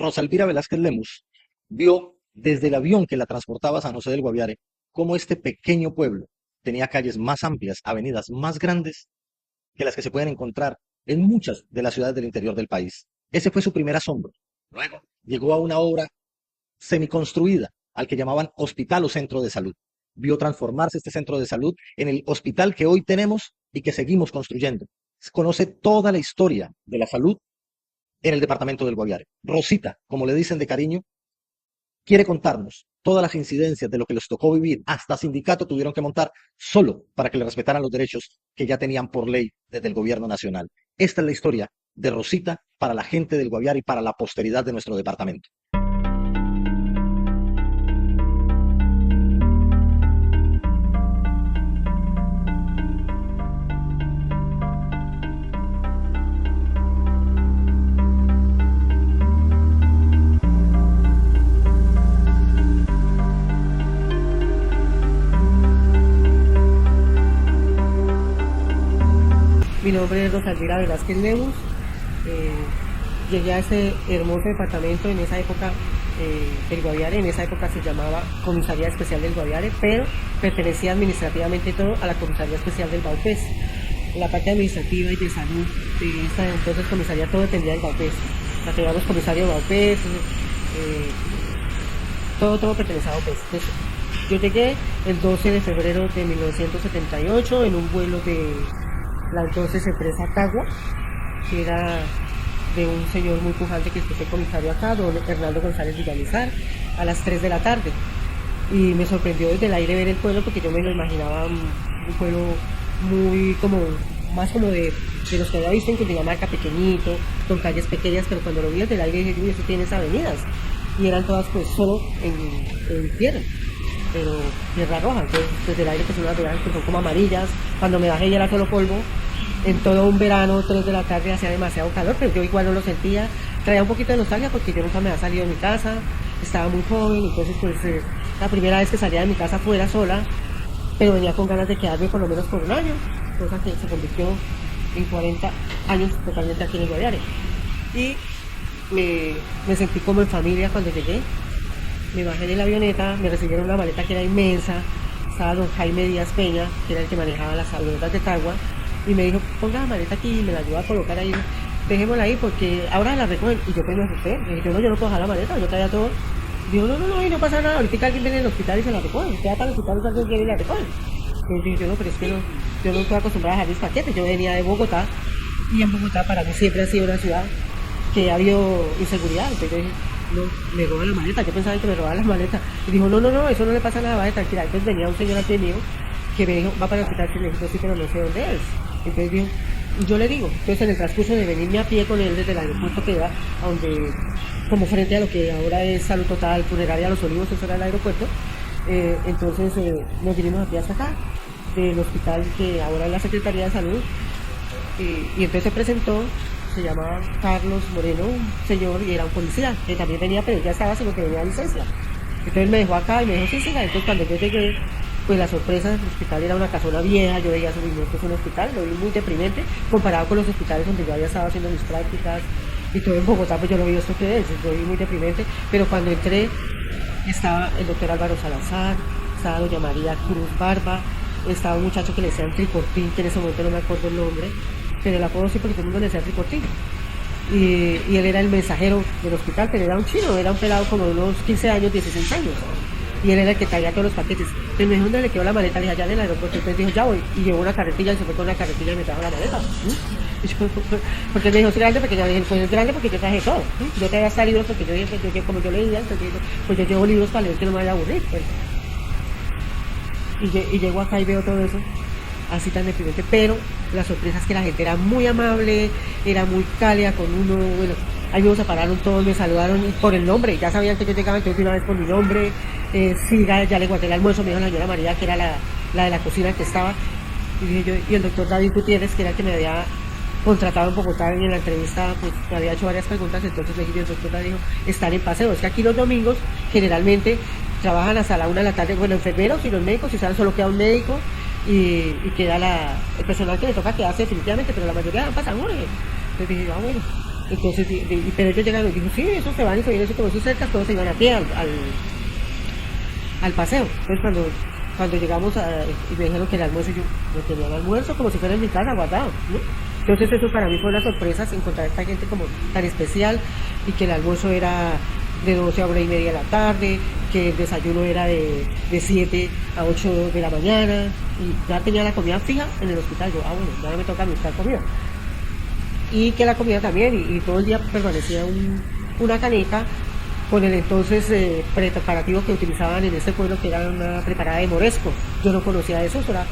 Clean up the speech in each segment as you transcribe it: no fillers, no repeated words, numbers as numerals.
Rosa Elvira Velázquez Lemus vio desde el avión que la transportaba a San José del Guaviare cómo este pequeño pueblo tenía calles más amplias, avenidas más grandes que las que se pueden encontrar en muchas de las ciudades del interior del país. Ese fue su primer asombro. Luego llegó a una obra semiconstruida al que llamaban hospital o centro de salud. Vio transformarse este centro de salud en el hospital que hoy tenemos y que seguimos construyendo. Conoce toda la historia de la salud en el departamento del Guaviare. Rosita, como le dicen de cariño, quiere contarnos todas las incidencias de lo que les tocó vivir. Hasta sindicato tuvieron que montar solo para que le respetaran los derechos que ya tenían por ley desde el gobierno nacional. Esta es la historia de Rosita para la gente del Guaviare y para la posteridad de nuestro departamento. Mi nombre es Rosa Elvira Velázquez Lemus. Llegué a este hermoso departamento en esa época del Guaviare. En esa época se llamaba Comisaría Especial del Guaviare, pero pertenecía administrativamente todo a la Comisaría Especial del Baupés. La parte administrativa y de salud de esta entonces comisaría todo dependía del Baupés. La teníamos comisario Baupés, todo pertenecía a Baupés. Entonces, yo llegué el 12 de febrero de 1978 en un vuelo de la entonces empresa Cagua, que era de un señor muy pujante que fue comisario acá, don Hernando González Villamizar, a las 3 de la tarde. Y me sorprendió desde el aire ver el pueblo, porque yo me lo imaginaba un pueblo muy más como de los que había visto en Cundinamarca, pequeñito, con calles pequeñas, pero cuando lo vi desde el aire dije, uy, eso tiene esas avenidas. Y eran todas pues solo en tierra, pero tierra roja. Entonces desde el aire pues unas avenidas que son como amarillas. Cuando me bajé ya era solo polvo. En todo un verano, 3 de la tarde, hacía demasiado calor, pero yo igual no lo sentía. Traía un poquito de nostalgia porque yo nunca me había salido de mi casa, estaba muy joven, entonces pues la primera vez que salía de mi casa fuera sola, pero venía con ganas de quedarme por lo menos por un año, cosa que se convirtió en 40 años totalmente aquí en el Guaviare. Y me sentí como en familia cuando llegué. Me bajé de la avioneta, me recibieron una maleta que era inmensa, estaba don Jaime Díaz Peña, que era el que manejaba las avionetas de Cagua, y me dijo, ponga la maleta aquí y me la ayuda a colocar ahí, dejémosla ahí porque ahora la recogen. Y yo pues me asusté, le dije, yo no puedo dejar la maleta, yo traía todo. Dijo, no, y no pasa nada, ahorita alguien viene del hospital y se la recoge, usted va para el hospital y alguien viene y la recoge. Entonces dije, yo no, pero es que no, yo no estoy acostumbrada a dejar mis paquetes, yo venía de Bogotá, y en Bogotá para mí siempre ha sido una ciudad que ha habido inseguridad. Entonces yo dije, no, me roban la maleta, yo pensaba que me robaban las maletas. Y dijo, no, eso no le pasa nada, vaya tranquila. Entonces venía un señor antes mío que me dijo, va para el hospital, y le dije, sí, pero no sé dónde es. Entonces dijo, yo le digo, entonces en el transcurso de venirme a pie con él desde el aeropuerto, que era a donde, como frente a lo que ahora es Salud Total, Funeraria Los Olivos, eso era el aeropuerto, entonces nos vinimos a pie hasta acá, del hospital que ahora es la Secretaría de Salud, y entonces se presentó, se llamaba Carlos Moreno, un señor, y era un policía, que también venía, pero ya estaba, sino que venía a licencia. Entonces me dejó acá y me dijo, sí, entonces cuando yo llegué, pues la sorpresa del hospital era una casona vieja, yo veía su movimiento, es un hospital, lo vi muy deprimente, comparado con los hospitales donde yo había estado haciendo mis prácticas, y todo en Bogotá, pues yo lo vi esto que es, lo vi muy deprimente, pero cuando entré, estaba el doctor Álvaro Salazar, estaba doña María Cruz Barba, estaba un muchacho que le decían Tricortín, que en ese momento no me acuerdo el nombre, pero el apodo sí porque todo el mundo le decía Tricortín. Y él era el mensajero del hospital, pero era un chino, era un pelado como de unos 15 años, 16 años. Y él era el que traía todos los paquetes. Entonces me dijo, ¿dónde le quedó la maleta? Le dije, allá en el aeropuerto. Entonces dijo, ya voy. Y llevó una carretilla y se fue con una carretilla y me trajo la maleta. Y yo, porque me dijo, ¿es grande? Porque ya dije, pues es grande porque yo traje todo. Yo traía hasta libros porque yo dije, como yo leía, entonces pues yo llevo libros para leer que no me vaya a aburrir. Pues. Y llego acá y veo todo eso, así tan deprimente. Pero la sorpresa es que la gente era muy amable, era muy cálida con uno. Bueno, ahí me separaron todos, me saludaron por el nombre, ya sabían que yo llegaba, entonces una vez por mi nombre. Sí, ya le guardé el almuerzo, me dijo la señora María, que era la de la cocina que estaba, y dije yo, y el doctor David Gutiérrez, que era el que me había contratado en Bogotá, en la entrevista, pues me había hecho varias preguntas, entonces le dije, el doctor David dijo, están en paseo, es que aquí los domingos generalmente trabajan hasta la 1 de la tarde, bueno, enfermeros y los médicos, y saben, solo queda un médico, y queda el personal que le toca quedarse definitivamente, pero la mayoría pasan horas. Entonces dije, bueno, Entonces, pero ellos llegaron y dijo, sí, esos se van y se vienen, como esos cerca, todos se iban a pie al paseo. Entonces cuando llegamos y me dijeron que el almuerzo, yo tenía el almuerzo como si fuera en mi casa guardado, ¿no? Entonces eso para mí fue una sorpresa, encontrar a esta gente como tan especial y que el almuerzo era de 12 a 1:30 de la tarde, que el desayuno era de 7 a 8 de la mañana y ya tenía la comida fija en el hospital. Yo, bueno, ya me toca buscar comida. Y que la comida también, y todo el día permanecía una caneca con el entonces preparativo que utilizaban en este pueblo, que era una preparada de moresco. Yo no conocía eso era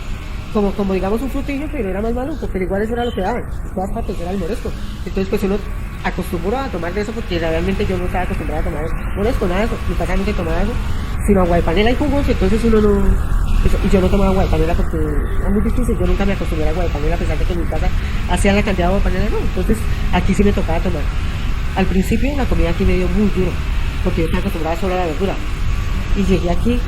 como digamos un frutillo, pero era más maluco, pero igual eso era lo que daban, todas partes era el moresco. Entonces pues uno acostumbró a tomar de eso porque realmente yo no estaba acostumbrada a tomar moresco, nada de eso, ni pasamente tomaba eso, sino agua de panela y jugos. Entonces uno no, y yo no tomaba agua de panela porque era muy difícil, yo nunca me acostumbré a agua de panela a pesar de que en mi casa hacían la cantidad de agua de panela, no. Entonces aquí sí me tocaba tomar. Al principio la comida aquí me dio muy duro porque yo estaba acostumbrada solo a la verdura y llegué aquí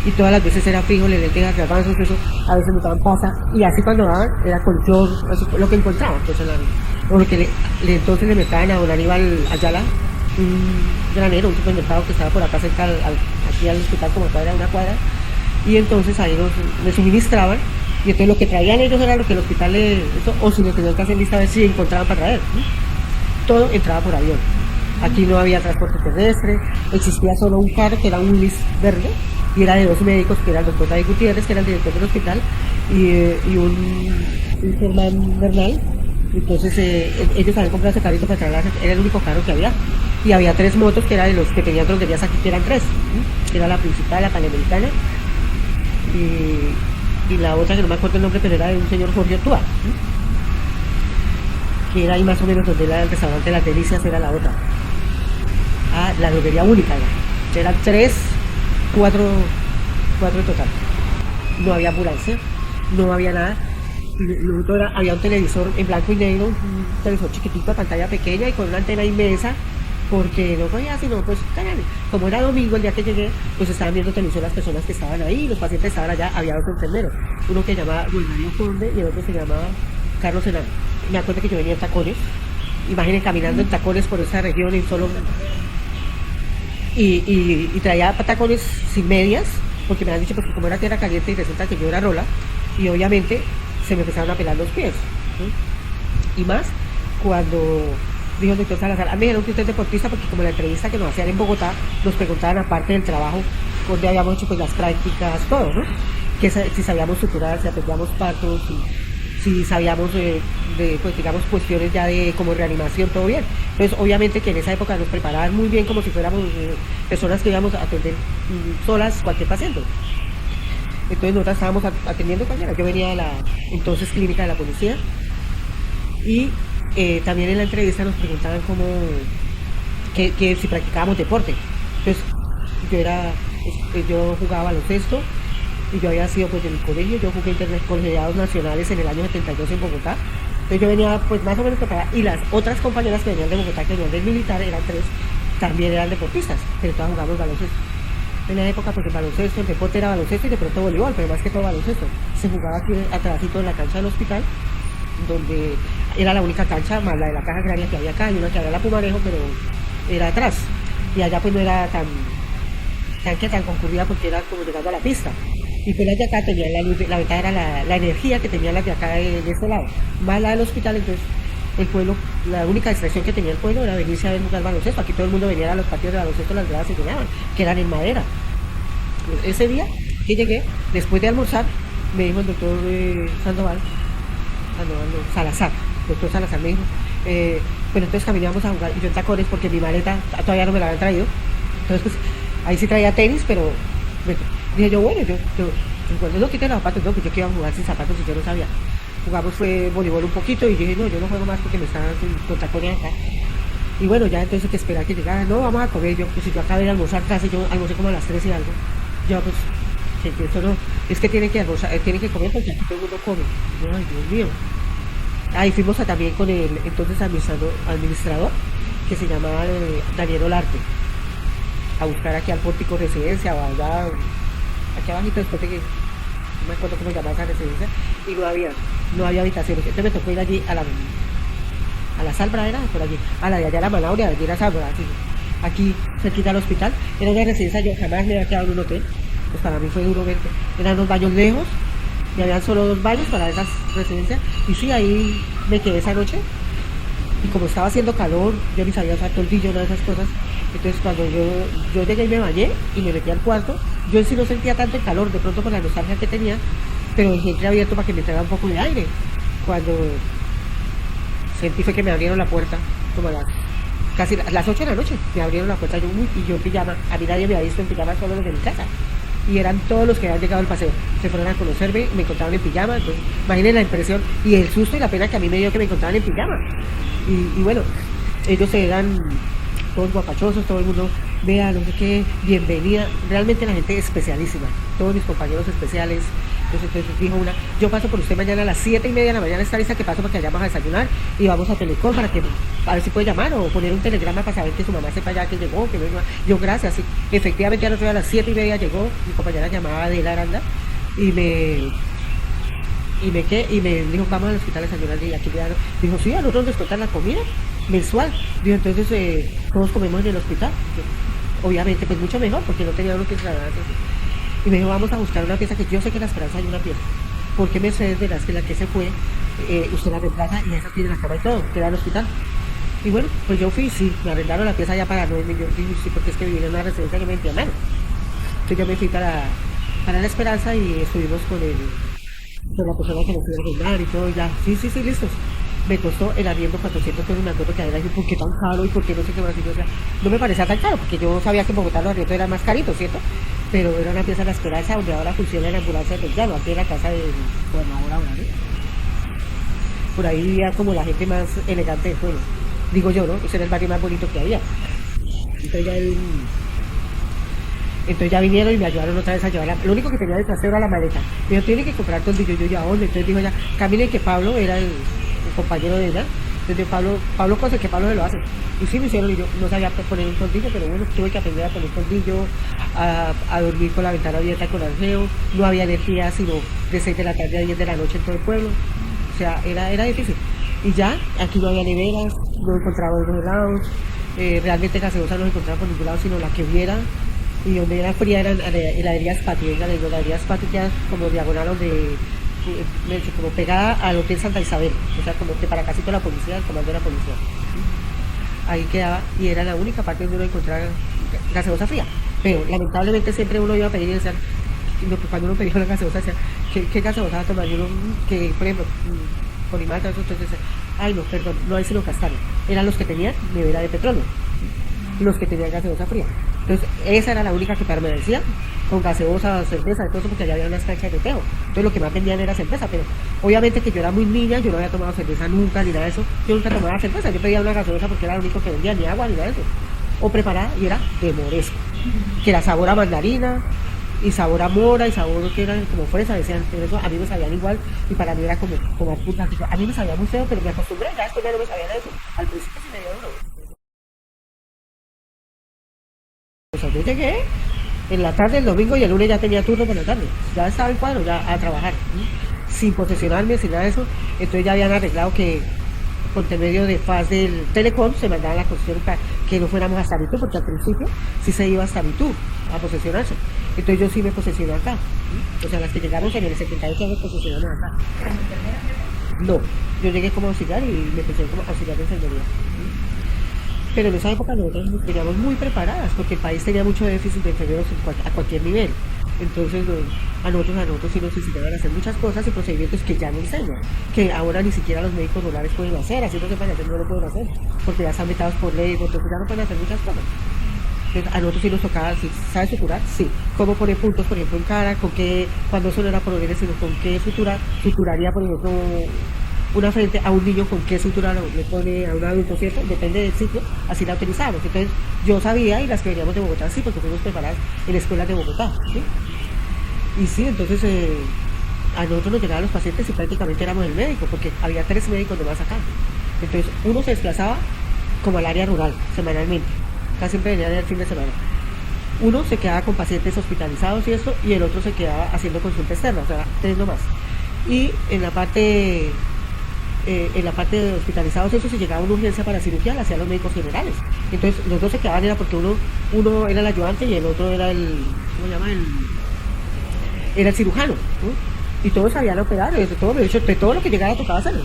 y todas las veces era frijoles, lentejas, garbanzos, eso, a veces me daban pasa, y así cuando daban era con chor, así, lo que encontraba, pues o lo que entonces le metían a don Aníbal Ayala, un granero, un supermercado que estaba por acá cerca, aquí al hospital, como cuadra, una cuadra, y entonces ahí me suministraban, y entonces lo que traían ellos era lo que el hospital o si lo tenían que hacer lista a ver si encontraban para traer, ¿sí? Todo entraba por avión. Aquí no había transporte terrestre, existía solo un carro que era un Willys verde, y era de dos médicos, que era el doctor David Gutiérrez, que era el director del hospital, y un Germán Bernal. Entonces ellos habían comprado ese carrito para trasladar, era el único carro que había. Y había 3 motos, que eran de los que tenían droguerías aquí, que eran 3. Que era la principal, la Panamericana, y la otra, que no me acuerdo el nombre, pero era de un señor Jorge Otua, que era ahí más o menos donde era el restaurante Las Delicias, era la otra. La droguería única era. Eran 4 en total. No había ambulancia, no había nada. Había un televisor en blanco y negro, un televisor chiquitito a pantalla pequeña y con una antena inmensa, porque no podía sino pues cállate. Como era domingo el día que llegué, pues estaban viendo televisión las personas que estaban ahí, los pacientes estaban allá, había 2 enfermeros, uno que se llamaba Wilmario Conde y el otro se llamaba Carlos Senán. Me acuerdo que yo venía en tacones, imaginen caminando en tacones por esa región en solo y traía tacones sin medias, porque me han dicho porque como era tierra caliente y resulta que yo era rola, y obviamente se me empezaron a pelar los pies, ¿sí? Y más cuando dijo el doctor Salazar, me dijeron que usted es deportista, porque como la entrevista que nos hacían en Bogotá nos preguntaban aparte del trabajo donde habíamos hecho pues las prácticas, todo, ¿no? Que si sabíamos estructurar, si atendíamos partos, si sabíamos pues digamos cuestiones ya de como reanimación, todo bien. Entonces obviamente que en esa época nos preparaban muy bien como si fuéramos personas que íbamos a atender solas cualquier paciente. Entonces nosotros estábamos atendiendo cualquiera. Yo venía de la entonces clínica de la policía y también en la entrevista nos preguntaban cómo que si practicábamos deporte. Entonces yo jugaba baloncesto y yo había sido pues de mi colegio, yo jugué intercolegiados nacionales en el año 72 en Bogotá. Entonces yo venía pues más o menos preparada, y las otras compañeras que venían de Bogotá, que venían del militar, eran 3, también eran deportistas, pero todas jugamos baloncesto. En la época pues el baloncesto, el deporte era baloncesto y de pronto voleibol, pero más que todo baloncesto. Se jugaba aquí atrásito en la cancha del hospital, donde era la única cancha, más la de la caja agraria que había acá, y una que había la Pumarejo, pero era atrás. Y allá pues no era tan concurrida porque era como llegando a la pista. Y pues las de acá tenían la luz, la ventaja era la energía que tenían las de acá de este lado, más la del hospital. Entonces el pueblo, la única distracción que tenía el pueblo era venirse a ver jugar baloncesto. Aquí todo el mundo venía a los partidos de baloncesto, las gradas se llenaban, que eran en madera. Ese día que llegué, después de almorzar, me dijo el doctor Sandoval, Salazar, doctor Salazar me dijo, pero entonces caminamos a jugar, y yo en tacones porque mi maleta todavía no me la habían traído. Entonces pues ahí sí traía tenis, pero dije yo, bueno, yo cuando no quité los zapatos, no, pues yo que iba a jugar sin zapatos y yo no sabía. Jugamos fue voleibol un poquito y yo dije, no, yo no juego más porque me están con tacones acá. Y bueno, ya entonces que esperar que llegara, no, vamos a comer. Yo, pues si yo acabé de almorzar casi, yo almorcé como a las 3 y algo. Yo pues, eso no, es que tienen que almorzar, tienen que comer porque aquí todo el mundo come. Yo, ay, Dios mío. Ahí fuimos también con el entonces administrador, que se llamaba Daniel Olarte, a buscar aquí al pórtico residencia, o allá, aquí abajito, después de que, no me acuerdo cómo se llamaba esa residencia, y no había habitaciones. Entonces me tocó ir allí a la Salbra era, por allí, a la de allá la Manauria, allí era Salbra, así, aquí cerquita al hospital, era una residencia, yo jamás me había quedado en un hotel, pues para mí fue duro ver que eran unos baños lejos, y habían solo 2 baños para esas residencias, y sí, ahí me quedé esa noche, y como estaba haciendo calor, yo ni sabía usar toldillo, una de esas cosas, entonces cuando yo llegué y me bañé y me metí al cuarto, yo en sí no sentía tanto el calor, de pronto por la nostalgia que tenía, pero dejé el abierto para que me traiga un poco de aire. Cuando sentí fue que me abrieron la puerta, como a casi a las 8 de la noche, me abrieron la puerta y yo en pijama, a mí nadie me había visto en pijama, solo los de mi casa. Y eran todos los que habían llegado al paseo, se fueron a conocerme, me encontraban en pijama, entonces imaginen la impresión y el susto y la pena que a mí me dio que me encontraban en pijama. Y bueno, ellos eran todos guapachosos, todo el mundo, vea, no sé qué, bienvenida, realmente la gente especialísima, todos mis compañeros especiales. Entonces dijo una, yo paso por usted mañana a las 7:30 de la mañana, está lista que paso para que vayamos a desayunar y vamos a Telecom para que, a ver si puede llamar o poner un telegrama para saber que su mamá sepa ya que llegó, que no. Yo gracias, sí. Efectivamente a las 7:30 llegó, mi compañera llamada Adela Aranda y me dijo, vamos al hospital a desayunar y aquí ya, dijo, sí, a nosotros nos descuentan la comida mensual, dijo, entonces todos comemos en el hospital. Obviamente pues mucho mejor porque no tenía uno que trasladarse. Y me dijo, vamos a buscar una pieza que yo sé que en La Esperanza hay una pieza. Porque Mercedes de la que se fue, usted la reemplaza y esa tiene la cama y todo, queda el hospital. Y bueno, pues yo fui, sí, me arrendaron la pieza ya para 9 millones, sí, porque es que vivía en una residencia que me metía mano. Entonces yo me fui para La Esperanza y estuvimos con la persona que nos iba a arrendar y todo, y ya, sí, listos. Me costó el arriendo 400 pesos, me acuerdo que era, ¿por qué tan caro y por qué no sé qué más? O sea, no me parecía tan caro, porque yo sabía que en Bogotá los arriendos eran más caritos, ¿cierto? Pero era una pieza de La Esperanza donde ahora funciona la ambulancia del llano, aquí en la casa de gobernador ahora, ¿no? Por ahí vivía como la gente más elegante del pueblo, digo yo, ¿no? Ese era el barrio más bonito que había. Entonces ya, entonces ya vinieron y me ayudaron otra vez a llevar lo único que tenía detrás era la maleta. Me dijo, tiene que comprar toldillo, yo ya, ¿dónde? Entonces dijo ya, camine que Pablo era el compañero de ella. Entonces Pablo cosa que Pablo se lo hace. Y sí me hicieron y yo no sabía poner un toldillo, pero bueno, tuve que aprender a poner toldillo, a dormir con la ventana abierta con arceo, no había energía sino de 6 de la tarde a 10 de la noche en todo el pueblo. O sea, era difícil. Y ya, aquí no había neveras, no encontraba unos helados, realmente gaseosa no encontraba por ningún lado, sino la que hubiera. Y donde era fría eran heladerías Pati, venga, las heladerías Pati quedan como diagonal donde como pegada al Hotel Santa Isabel, o sea, como que para casi toda la policía, el comando de la policía. Ahí quedaba y era la única parte donde uno encontraba gaseosa fría. Pero lamentablemente siempre uno iba a pedir y decían, cuando uno pedía una gaseosa, decía, ¿qué gaseosa va a tomar? Y uno, que por ejemplo, con Imata, entonces decía, ay no, perdón, no hay sino castaño. Eran los que tenían nevera de petróleo, los que tenían gaseosa fría. Entonces, esa era la única que permanecía con gaseosa, cerveza, de todo eso, porque allá había unas canchas de teo. Entonces, lo que más vendían era cerveza, pero obviamente que yo era muy niña, yo no había tomado cerveza nunca, ni nada de eso. Yo nunca tomaba cerveza, yo pedía una gaseosa porque era lo único que vendía, ni agua, ni nada de eso. O preparada, y era de moresco, que era sabor a mandarina, y sabor a mora, y sabor que era como fresa, decían, pero eso a mí me sabían igual, y para mí era como puta. A mí me sabía muy feo, pero me acostumbré, ya después ya no me sabía de eso. Al principio sí me dio duro. O sea, yo llegué en la tarde, el domingo y el lunes ya tenía turno por la tarde. Ya estaba en cuadro, ya a trabajar. Sin posesionarme, sin nada de eso. Entonces ya habían arreglado que por medio de FAS del Telecom se mandaba la concesión para que no fuéramos a Sabitú, porque al principio sí se iba a Sabitú a posesionarse. Entonces yo sí me posesioné acá. O sea, las que llegaron en el 78 me posesionaron acá. No, yo llegué como auxiliar y me posesioné como auxiliar de enfermería. Pero en esa época nosotros nos teníamos muy preparadas porque el país tenía mucho déficit de enfermeros a cualquier nivel. Entonces a nosotros sí nos enseñaban a hacer muchas cosas y procedimientos que ya no enseñan, que ahora ni siquiera los médicos rurales pueden hacer, así no se pueden hacer, no lo pueden hacer, porque ya están vetados por ley, entonces ya no pueden hacer muchas cosas. Entonces, a nosotros sí nos tocaba, ¿sí? ¿Sabes suturar? Sí. ¿Cómo poner puntos, por ejemplo, en cara? ¿Con qué, cuando eso no era por órdenes, sino con qué suturaría, por ejemplo, una frente a un niño, con qué sutura le pone a un adulto, ¿cierto? Depende del sitio, así la utilizamos. Entonces, yo sabía, y las que veníamos de Bogotá, sí, porque fuimos preparadas en escuelas de Bogotá, ¿sí? Y sí, entonces a nosotros nos llegaban los pacientes y prácticamente éramos el médico, porque había 3 médicos nomás acá. Entonces, uno se desplazaba como al área rural, semanalmente. Casi siempre venía el fin de semana. Uno se quedaba con pacientes hospitalizados y esto, y el otro se quedaba haciendo consulta externa, o sea, 3 nomás. Y en la parte en la parte de hospitalizados, eso, si llegaba una urgencia para cirugía, la hacían los médicos generales. Entonces, los dos se quedaban, era porque uno era el ayudante y el otro era ¿cómo se llama? Era el cirujano, ¿no? Y todos sabían operar, de hecho, de todo lo que llegara tocaba hacerlo,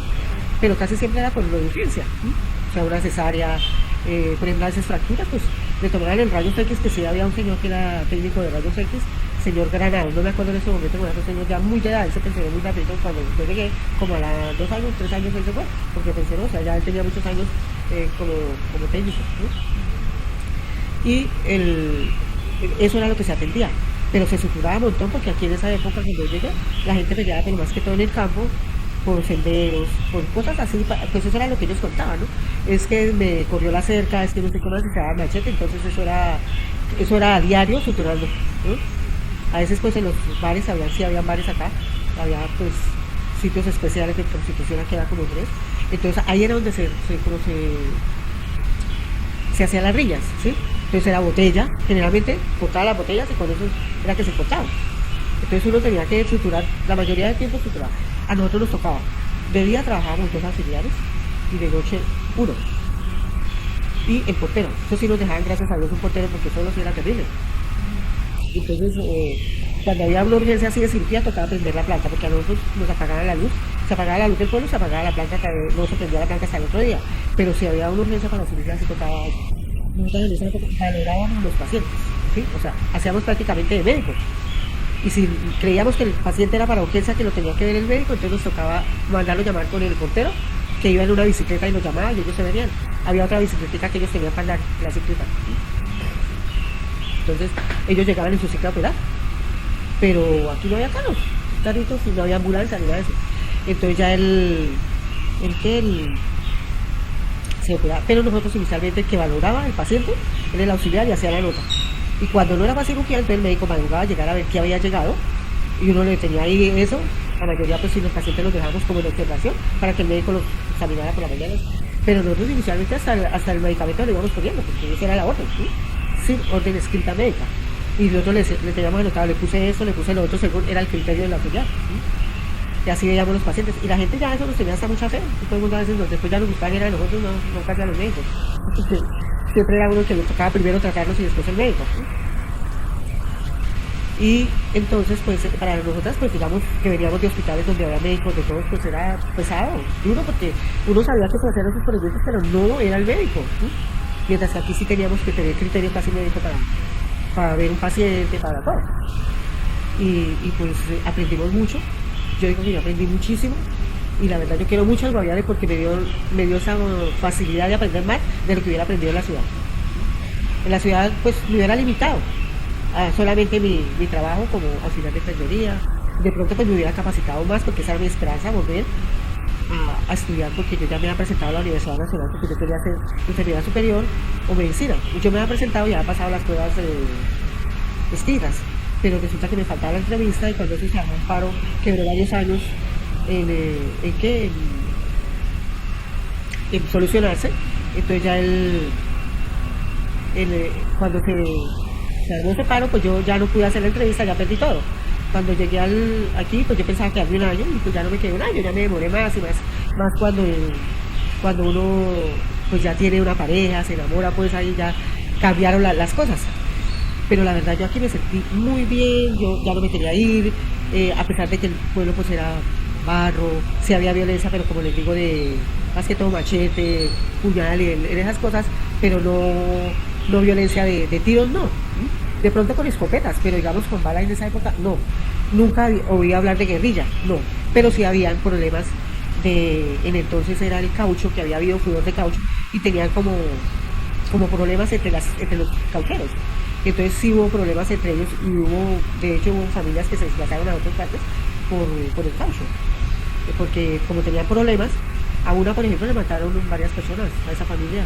pero casi siempre era por lo de urgencia, ¿no? O sea, una cesárea, por ejemplo, a veces fracturas, pues le tomaban el rayos X, que sí había un señor que era técnico de rayos X, señor Granado, no me acuerdo en ese momento, era un señor ya muy de edad, él se pensionó muy rápido, cuando yo llegué, como a los 2 años, 3 años él se fue, porque pensionó, o sea, ya él tenía muchos años como técnico, ¿no? Y eso era lo que se atendía, pero se suturaba un montón porque aquí en esa época cuando yo llegué, la gente peleaba, pero más que todo en el campo, por senderos, por cosas así, pues eso era lo que ellos contaban, ¿no? Es que me corrió la cerca, es que no sé cómo se daba machete, entonces eso era a diario suturando, ¿no? A veces pues en los bares, sí habían bares acá, había pues sitios especiales de prostitución, aquí era como tres, entonces ahí era donde se hacían las rillas, ¿sí? Entonces era botella, generalmente cortaba las botellas y con eso era que se cortaba. Entonces uno tenía que suturar, la mayoría del tiempo suturaba. A nosotros nos tocaba. De día trabajábamos 2 auxiliares y de noche uno. Y el portero. Eso sí nos dejaban, gracias a Dios, un portero porque solo sí era terrible. Entonces, cuando había una urgencia así de cirugía, tocaba prender la planta porque a nosotros nos apagaban la luz. Se apagaba la luz del pueblo, se apagaba la planta, no se prendía la planta hasta el otro día. Pero si había una urgencia para la cirugía, sí tocaba. Nosotros en esa época valorábamos a los pacientes, ¿sí? O sea, hacíamos prácticamente de médicos. Y si creíamos que el paciente era para urgencia, que lo tenía que ver el médico, entonces nos tocaba mandarlo llamar con el portero, que iba en una bicicleta y lo llamaba y ellos se venían. Había otra bicicleta que ellos tenían para la cicleta. Entonces, ellos llegaban en su cicla a operar. Pero aquí no había carritos, y no había ambulancia ni nada de eso. Entonces ya se operaba. Pero nosotros inicialmente el que valoraba el paciente era el auxiliar y hacía la nota. Y cuando no era para cirugía, entonces el médico madrugaba a llegar a ver qué había llegado y uno le tenía ahí eso. La mayoría, pues si los pacientes los dejábamos como en observación para que el médico los examinara por la mañana. Pero nosotros inicialmente hasta el medicamento le íbamos poniendo, porque esa era la orden, ¿sí? Sin orden escrita médica. Y nosotros le teníamos anotado, le puse eso, le puse lo otro, según era el criterio de la auxiliar, ¿sí? Y así veíamos los pacientes. Y la gente ya eso nos tenía hasta mucha fe. Y todo el mundo a veces después ya nos gustaba era de nosotros, no casi a los médicos. Entonces, siempre era uno que le tocaba primero tratarlos y después el médico, ¿sí? Y entonces, pues, para nosotras, pues, digamos que veníamos de hospitales donde había médicos de todos, pues era pesado, duro, porque uno sabía que se hacían esos procedimientos, pero no era el médico, ¿sí? Mientras que aquí sí teníamos que tener criterio casi médico para ver un paciente, para todo. Y pues aprendimos mucho. Yo digo que yo aprendí muchísimo. Y la verdad yo quiero mucho al Guaviare porque me dio esa facilidad de aprender más de lo que hubiera aprendido en la ciudad. En la ciudad pues me hubiera limitado a solamente mi trabajo como auxiliar de enfermería. De pronto pues me hubiera capacitado más porque esa era mi esperanza, volver a estudiar, porque yo ya me había presentado a la Universidad Nacional porque yo quería hacer enfermería superior o medicina. Y yo me había presentado y había pasado las pruebas escritas, pero resulta que me faltaba la entrevista y cuando se llama un paro quebró varios años en solucionarse. Entonces ya cuando se armó ese paro, pues yo ya no pude hacer la entrevista, ya perdí todo. Cuando llegué aquí, pues yo pensaba que había un año y pues ya no me quedé un año, ya me demoré más y más cuando uno pues ya tiene una pareja, se enamora, pues ahí ya cambiaron las cosas. Pero la verdad yo aquí me sentí muy bien, yo ya no me quería ir, a pesar de que el pueblo pues era barro, sí había violencia, pero como les digo, más que todo machete, puñal y en esas cosas, pero no violencia de tiros, no. De pronto con escopetas, pero digamos con balas en esa época, no. Nunca oí hablar de guerrilla, no. Pero sí habían problemas en entonces era el caucho, que había habido fluidor de caucho, y tenían como problemas entre los caucheros. Entonces sí hubo problemas entre ellos y de hecho hubo familias que se desplazaron a otras partes por el caucho. Porque como tenían problemas, a una por ejemplo le mataron varias personas, a esa familia.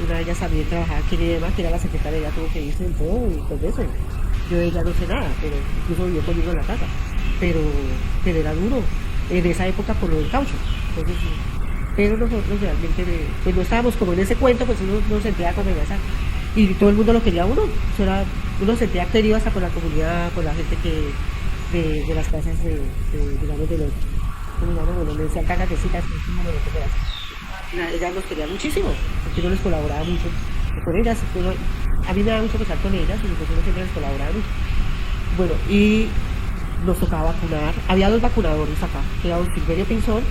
Una de ellas también trabajaba aquí en EDEMA, que era la secretaria, ella tuvo que irse en todo y todo eso. Yo de ella no sé nada, pero incluso vivió conmigo en la casa. Pero era duro en esa época por lo del caucho. Entonces, pero nosotros realmente pues no estábamos como en ese cuento, pues uno no sentía como en esa. Y todo el mundo lo quería a uno. Uno sentía querido hasta con la comunidad, con la gente de las casas digamos, ¿cómo se llama? Bueno, le decían cagatecitas, como lo que fuera. Ellas nos querían muchísimo, porque uno les colaboraba mucho con ellas. A mí me da mucho pesar con ellas, y pues uno siempre les colaboraba mucho. Bueno, y nos tocaba vacunar. Había dos vacunadores acá, que era don Silverio Pinzón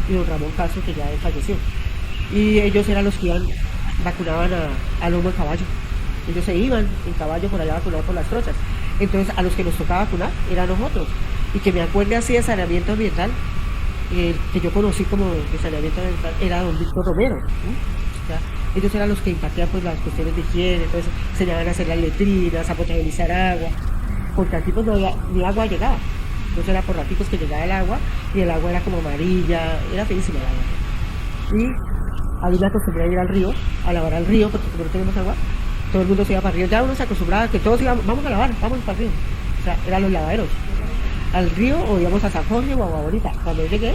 y don Ramón Castro, que ya falleció. Y ellos eran los que iban, vacunaban a lomo de caballo. Ellos se iban en caballo por allá a vacunar por las trochas. Entonces, a los que nos tocaba vacunar eran nosotros. Y que me acuerde así de saneamiento ambiental, que yo conocí como de saneamiento ambiental, era don Víctor Romero. ¿Sí? O sea, ellos eran los que impartían pues las cuestiones de higiene, entonces enseñaban a hacer las letrinas, a potabilizar agua, porque aquí pues no había, ni agua llegaba. Entonces era por ratitos que llegaba el agua, y el agua era como amarilla, era feísima el agua. Y había la costumbre de ir al río, a lavar al río, porque como no tenemos agua, todo el mundo se iba para el río. Ya uno se acostumbraba a que todos íbamos, vamos a lavar, vamos para el río. O sea, eran los lavaderos. Al río o íbamos a San Jorge o a Agua Bonita. Cuando yo llegué,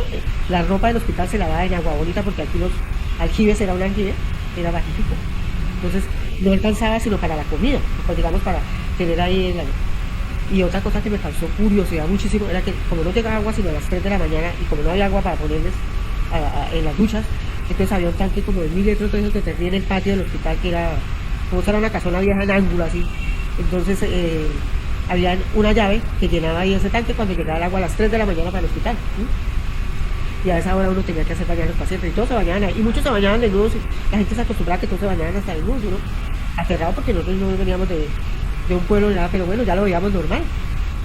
la ropa del hospital se lavaba en Agua Bonita, porque aquí los aljibes, era un aljibe, era bajitico. Entonces no alcanzaba sino para la comida, pues, digamos, para tener ahí Y otra cosa que me causó curiosidad muchísimo era que como no llegaba agua sino a las 3 de la mañana, y como no había agua para ponerles en las duchas, entonces había un tanque como de 1000 litros de esos que tenía en el patio del hospital, que era como si era una casona vieja en ángulo así. Entonces había una llave que llenaba ahí ese tanque cuando llegaba el agua a las 3 de la mañana para el hospital. Y a esa hora uno tenía que hacer bañar a los pacientes, y todos se bañaban ahí, y muchos se bañaban desnudos, y la gente se acostumbraba a que todos se bañaban hasta desnudos, y uno aterrado porque nosotros no veníamos de un pueblo ni nada, pero bueno, ya lo veíamos normal.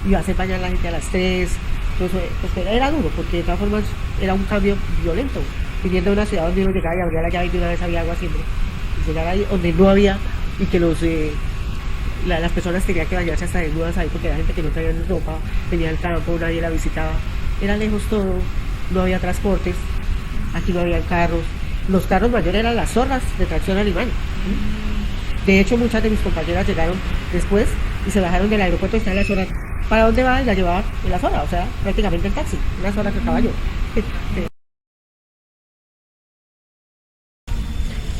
Y hacer bañar a la gente a las 3, entonces pues era duro, porque de todas formas era un cambio violento, viniendo de una ciudad donde uno llegaba y abría la llave y de una vez había agua siempre, y llegar ahí donde no había, y que las personas tenían que bañarse hasta desnudas ahí, porque la gente que no traía ropa, venía al campo, nadie la visitaba, era lejos todo, no había transportes, aquí no había carros, los carros mayores eran las zorras de tracción animal. De hecho, muchas de mis compañeras llegaron después y se bajaron del aeropuerto y están en la zona. ¿Para dónde va? Y la llevaban en la zona, o sea, prácticamente el taxi, una zona que caballo.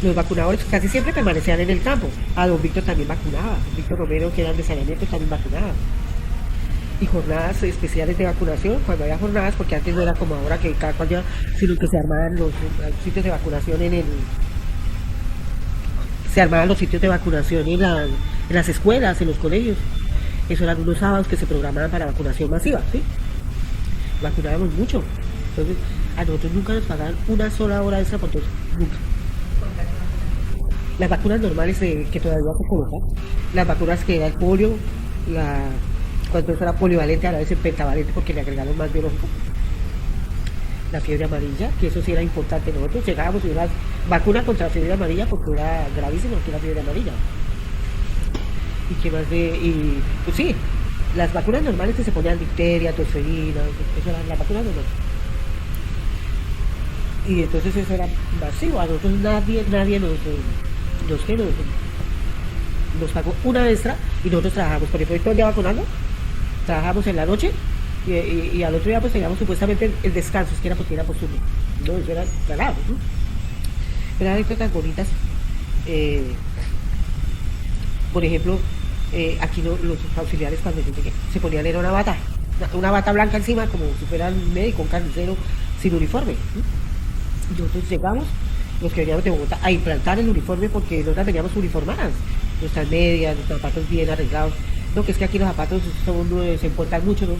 Los vacunadores casi siempre permanecían en el campo. A don Víctor también vacunaba, Víctor Romero, que era de saneamiento, también vacunaba. Y jornadas especiales de vacunación, cuando había jornadas, porque antes no era como ahora que cada cual ya, sino que se armaban los sitios de vacunación se armaban los sitios de vacunación en las escuelas, en los colegios. Eso eran unos sábados que se programaban para vacunación masiva, ¿sí? Vacunábamos mucho. Entonces, a nosotros nunca nos pagaban una sola hora extra por todo, nunca. Las vacunas normales que todavía se colocan, las vacunas que era el polio, cuando eso era polivalente, a la vez el pentavalente, porque le agregaron más biológico. La fiebre amarilla, que eso sí era importante. Nosotros llegábamos y una vacuna contra la fiebre amarilla, porque era gravísimo aquí la fiebre amarilla. Y qué más pues sí, las vacunas normales que se ponían difteria, tosferina, eso eran las vacunas normales. Y entonces eso era masivo, a nosotros nadie nos pagó una extra, y nosotros trabajamos, por ejemplo, todo el día vacunando, trabajamos en la noche, y al otro día pues teníamos supuestamente el descanso, es que era porque era posturno, no, eso era regalado, ¿no? Pero anécdotas bonitas, por ejemplo, aquí los auxiliares cuando yo llegué se ponían era una bata blanca encima, como si fuera un médico, un carnicero, sin uniforme, ¿no? Nosotros llegamos, los que veníamos de Bogotá, a implantar el uniforme, porque nosotras veníamos uniformadas, nuestras medias, nuestros zapatos bien arreglados. No, que es que aquí los zapatos se importan mucho, ¿no?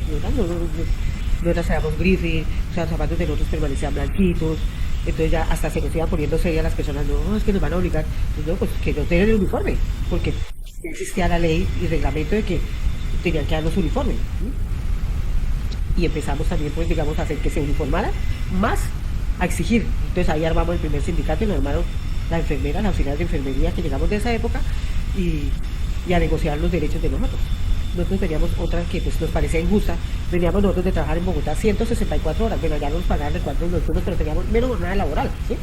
Nosotras éramos griffy, o sea, los zapatos de nosotros permanecían blanquitos, entonces ya hasta se nos iban poniendo serias las personas, no, es que nos van a obligar, pues no, pues que no tengan el uniforme, porque existía la ley y reglamento de que tenían que darnos uniforme, ¿sí? Y empezamos también, pues, digamos, a hacer que se uniformara, más a exigir. Entonces ahí armamos el primer sindicato, y nos armaron la enfermera, la auxiliar de enfermería, que llegamos de esa época, y a negociar los derechos de nosotros. Nosotros teníamos otra que pues nos parecía injusta. Veníamos nosotros de trabajar en Bogotá 164 horas, bueno, ya nos pagaban de 4 nocturnos, pero teníamos menos jornada laboral, ¿sí?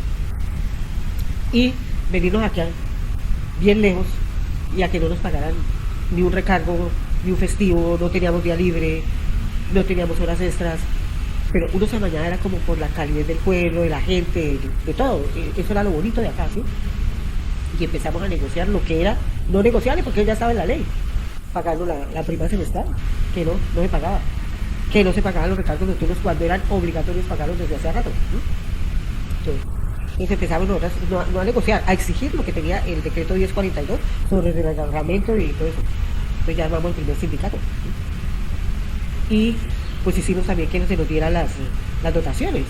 Y venirnos aquí bien lejos, y a que no nos pagaran ni un recargo, ni un festivo, no teníamos día libre, no teníamos horas extras, pero uno se amañaba era como por la calidez del pueblo, de la gente, de todo. Eso era lo bonito de acá, ¿sí? Y empezamos a negociar lo que era no negociable, porque ya estaba en la ley, pagando la prima semestral, que no se pagaba. que no se pagaban los recargos nocturnos cuando eran obligatorios pagarlos desde hace rato. Entonces empezamos nosotros no a negociar, a exigir lo que tenía el decreto 1042 sobre el reglamento y todo eso. Entonces ya armamos el primer sindicato. Y pues hicimos también que se nos dieran las dotaciones.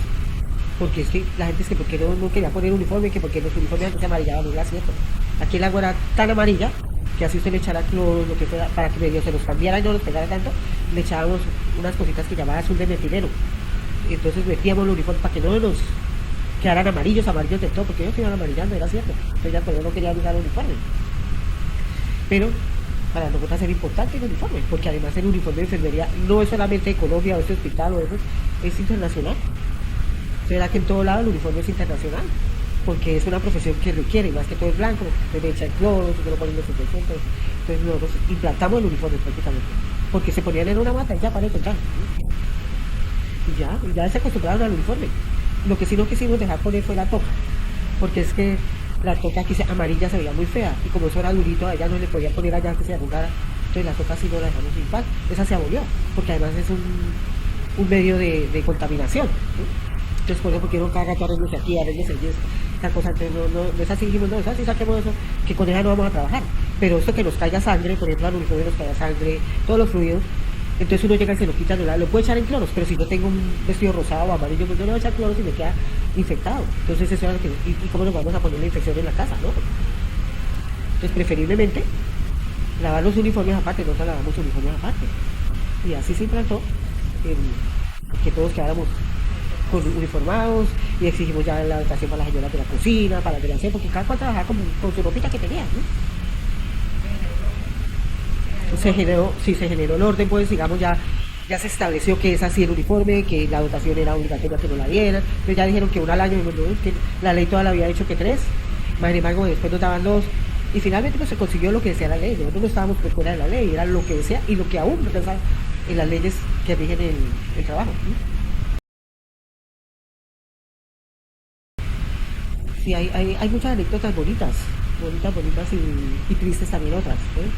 Porque es que la gente es que porque no quería poner uniforme, que porque los uniformes antes se amarillaban, no era cierto. Aquí el agua era tan amarilla que así usted le echara cloro, lo que fuera, para que medio se nos cambiara y no nos pegara tanto, le echábamos unas cositas que llamaban azul de metileno. Entonces metíamos los uniformes para que no nos quedaran amarillos del todo, porque ellos se iban amarillando, era cierto. Entonces ya todavía no querían usar uniforme. Pero para nosotros era importante el uniforme, porque además el uniforme de enfermería no es solamente de Colombia o este hospital o eso, es internacional. Será que en todo lado el uniforme es internacional, porque es una profesión que requiere, más que todo el blanco, se le echa el cloro, se lo ponen los entonces nosotros implantamos el uniforme prácticamente, porque se ponían en una mata y ya para encontrar. Y ya se acostumbraron al uniforme. Lo que sí no quisimos dejar poner fue la toca, porque es que la toca aquí amarilla se veía muy fea, y como eso era durito, a ella no le podía poner allá que se arrugara, entonces la toca sí no la dejamos sin paz. Esa se abolió, porque además es un medio de contaminación. Entonces, por eso, porque no cada rato arreglos aquí, arreglos allí, esta cosa, entonces no es así, dijimos, no, es así, saquemos eso, que con ella no vamos a trabajar. Pero esto que nos caiga sangre, por ejemplo, al uniforme nos caiga sangre, todos los fluidos, entonces uno llega y se lo quita, lo puede echar en cloros, pero si yo tengo un vestido rosado o amarillo, pues yo no voy a echar cloros y me queda infectado. Entonces, eso es lo que, y cómo nos vamos a poner la infección en la casa, ¿no? Entonces, preferiblemente, lavar los uniformes aparte, no lavamos uniformes aparte. Y así se implantó, que todos quedáramos con uniformados, y exigimos ya la dotación para las señoras de la cocina, para las de la cena, porque cada cual trabajaba con su ropita que tenía, ¿no? Se generó el orden, pues digamos ya se estableció que es así el uniforme, que la dotación era obligatoria que no la dieran, pero ya dijeron que una al año, que la ley toda la había dicho que 3, más sin embargo después nos daban 2, y finalmente pues se consiguió lo que decía la ley. Nosotros no estábamos por fuera de la ley, era lo que decía y lo que aún no pensaba en las leyes que rigen el trabajo, ¿no? Sí, hay muchas anécdotas bonitas y tristes también otras, ¿eh?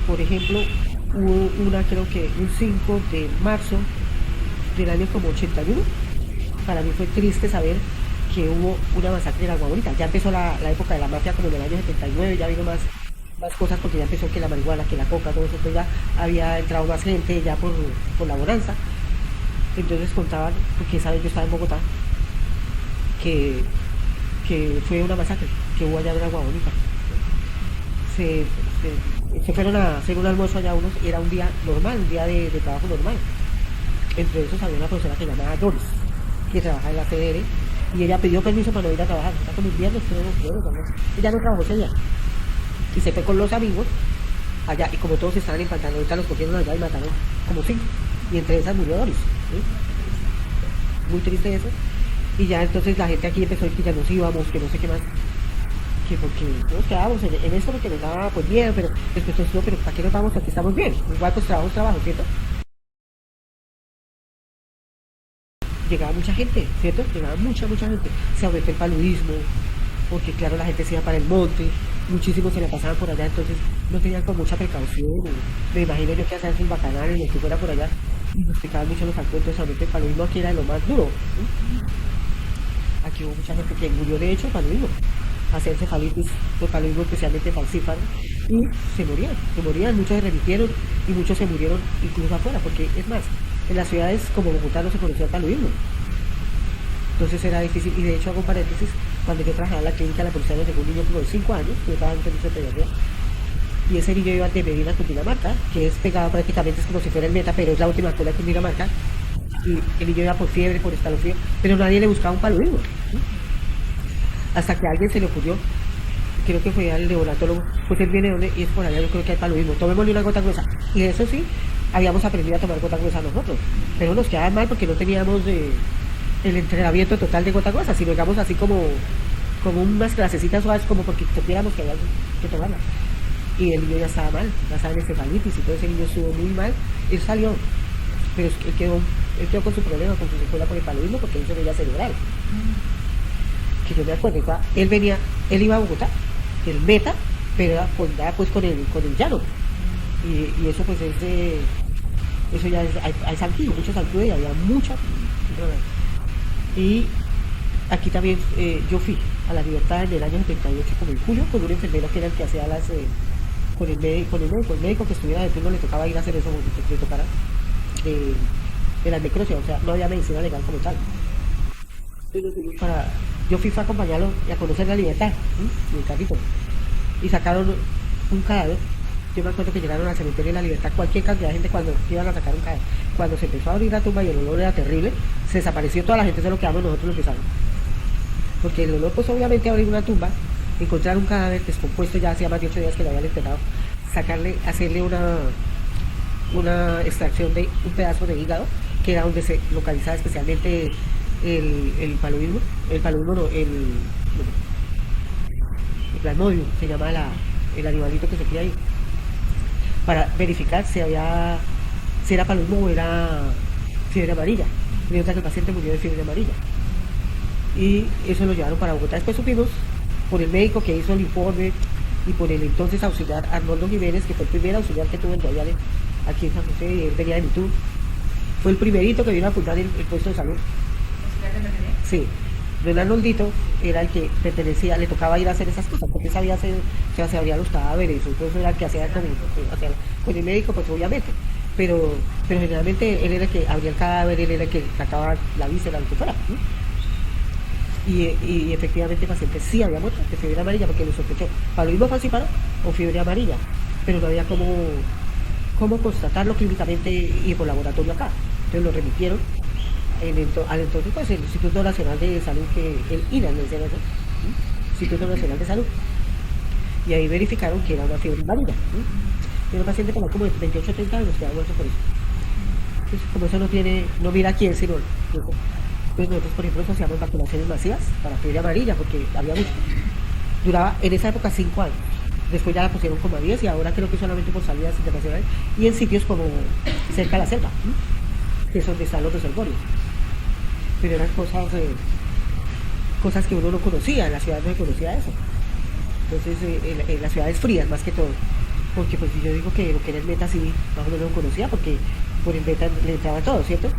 Por ejemplo, hubo una, creo que un 5 de marzo del año como 81, para mí fue triste saber que hubo una masacre en Agua Bonita. Ya empezó la época de la mafia como en el año 79, ya vino más cosas, porque ya empezó que la marihuana, que la coca, todo eso, pues ya había entrado más gente ya por la bonanza. Entonces contaban, porque saben, yo estaba en Bogotá, que fue una masacre que hubo allá en Agua Bonita. Se fueron a hacer un almuerzo allá unos, y era un día normal, un día de trabajo normal. Entre esos había una profesora que se llamaba Doris, que trabaja en la CDR, y ella pidió permiso para no ir a trabajar. Era como un viernes, ella no trabajó ese día. Y se fue con los amigos allá, y como todos estaban en pantano, ahorita los cogieron allá y mataron como 5. Y entre esas murió Doris, ¿sí? Muy triste eso. Y ya entonces la gente aquí empezó a decir que ya nos íbamos, que no sé qué más, que porque nos quedábamos en esto porque nos daba pues miedo, pero después nos dijo, pero ¿para qué nos vamos? Aquí estamos bien, igual pues trabajo, ¿cierto? Llegaba mucha gente, ¿cierto? Llegaba mucha gente, se aumentó el paludismo, porque claro, la gente se iba para el monte, muchísimos se la pasaban por allá, entonces no tenían con mucha precaución, me imagino yo que hacían sus bacanales, y que fuera por allá, y nos picaban mucho los alcoholes, entonces aumentó el paludismo aquí era de lo más duro, ¿sí? Aquí hubo mucha gente que murió de hecho paludismo, hacer encefalitis por paludismo especialmente falcífero, y se morían, muchos se remitieron y muchos se murieron incluso afuera, porque es más, en las ciudades como Bogotá no se conocía el paludismo, entonces era difícil. Y de hecho hago un paréntesis, cuando yo trabajaba en la clínica la policía me llegó un niño como de 5 años, yo estaba en servicio de pediatría, y ese niño iba de Medina a Cundinamarca, que es pegado prácticamente, es como si fuera el Meta, pero es la última escuela de Cundinamarca, y el niño iba por fiebre, por escalofrío, pero nadie le buscaba un paludismo, ¿sí? Hasta que a alguien se le ocurrió, creo que fue al neonatólogo, pues él viene donde, y es por allá, yo creo que hay paludismo, tomémosle una gota gruesa, y eso sí, habíamos aprendido a tomar gota gruesa nosotros, pero nos quedaba mal porque no teníamos el entrenamiento total de gota gruesa, sino digamos así como unas clasecitas suaves, como porque supiéramos que había que tomarla. Y el niño ya estaba mal, ya estaba en encefalitis, y todo ese niño estuvo muy mal, él salió, pero él quedó con su problema, con su secuela por el paludismo, porque él se veía cerebral. Que yo me acuerdo, él iba a Bogotá, el Meta, pero era pues con el llano, y eso pues es eso ya es, hay zancudo, muchos zancudos y había mucha. Y aquí también yo fui a la Libertad en el año 78, como en julio, con un enfermero que era el que hacía las. El médico que estuviera de turno le tocaba ir a hacer eso, que le tocara de la necrosia, o sea, no había medicina legal como tal. Para, yo fui a acompañarlo y a conocer la Libertad, en el carrito, y sacaron un cadáver. Yo me acuerdo que llegaron al cementerio de la Libertad cualquier cantidad de gente cuando iban a sacar un cadáver. Cuando se empezó a abrir la tumba y el olor era terrible, se desapareció toda la gente, se lo quedamos nosotros los que saben. Porque el olor, pues obviamente abrir una tumba, encontrar un cadáver descompuesto, ya hacía más de 8 días que lo habían enterrado, hacerle una extracción de un pedazo de hígado, que era donde se localizaba especialmente el paludismo no, el plasmodium, se llama el animalito que se cría ahí, para verificar si era paludismo o era fiebre amarilla. Mientras que el paciente murió de fiebre amarilla. Y eso lo llevaron para Bogotá. Después supimos, por el médico que hizo el informe y por el entonces auxiliar Arnoldo Jiménez, que fue el primer auxiliar que tuvo en Guayale, aquí en San José, y él venía de Mitú. Fue el primerito que vino a fundar el puesto de salud. Sí, don Arnoldito era el que pertenecía, le tocaba ir a hacer esas cosas, porque sabía hacer, o sea, se abría los cadáveres, entonces era el que hacía con el médico, pues obviamente. Pero generalmente él era el que abría el cadáver, él era el que sacaba la víscera, lo que fuera. ¿No? Y efectivamente el paciente sí había muerto de fiebre amarilla porque lo sospechó paludismo falciparum o fiebre amarilla, pero no había cómo constatarlo clínicamente y por laboratorio acá. Entonces lo remitieron al entonces pues el Instituto Nacional de Salud, que el INAS le decían eso, Instituto Nacional de Salud, y ahí verificaron que era una fiebre amarilla. Era un paciente como de 28 o 30 años que ha muerto por eso. Entonces, como eso no mira quién, sino pues nosotros, por ejemplo, hacíamos vacunaciones masivas para fiebre amarilla, porque había mucho. Duraba en esa época 5 años. Después ya la pusieron como a 10 y ahora creo que solamente por salidas internacionales y en sitios como cerca de la selva, que es donde están los reservorios. Pero eran cosas que uno no conocía, en la ciudad no se conocía eso. Entonces, en las ciudades frías más que todo. Porque pues yo digo que lo que era el Meta sí, más o menos lo conocía, porque por el Meta le entraba todo, ¿cierto?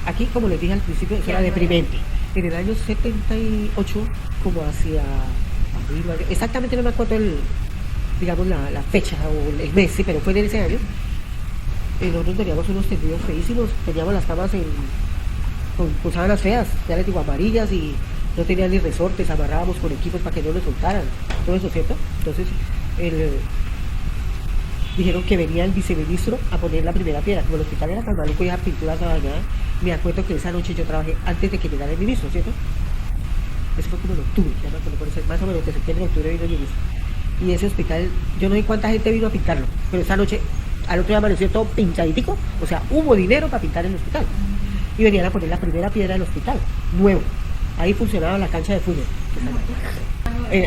Aquí, como les dije al principio, eso era deprimente. En el año 78, como hacia abril, exactamente no me acuerdo digamos la fecha o el mes, sí, pero fue en ese año. Nosotros teníamos unos tendidos feísimos, teníamos las camas con sábanas feas, ya les digo, amarillas, y no tenían ni resortes, amarrábamos con equipos para que no nos soltaran, todo eso, ¿cierto? Entonces, dijeron que venía el viceministro a poner la primera piedra. Como el hospital era tan maluco y esa pintura estaba dañada, me acuerdo que esa noche yo trabajé antes de que llegara el ministro, ¿cierto? Eso fue como en octubre, ya me acuerdo, por eso, más o menos de septiembre, octubre vino el ministro. Y ese hospital, yo no sé cuánta gente vino a pintarlo, pero esa noche, al otro día amaneció todo pinchaditico, o sea, hubo dinero para pintar el hospital. Y venían a poner la primera piedra del hospital, nuevo. Ahí funcionaba la cancha de fútbol.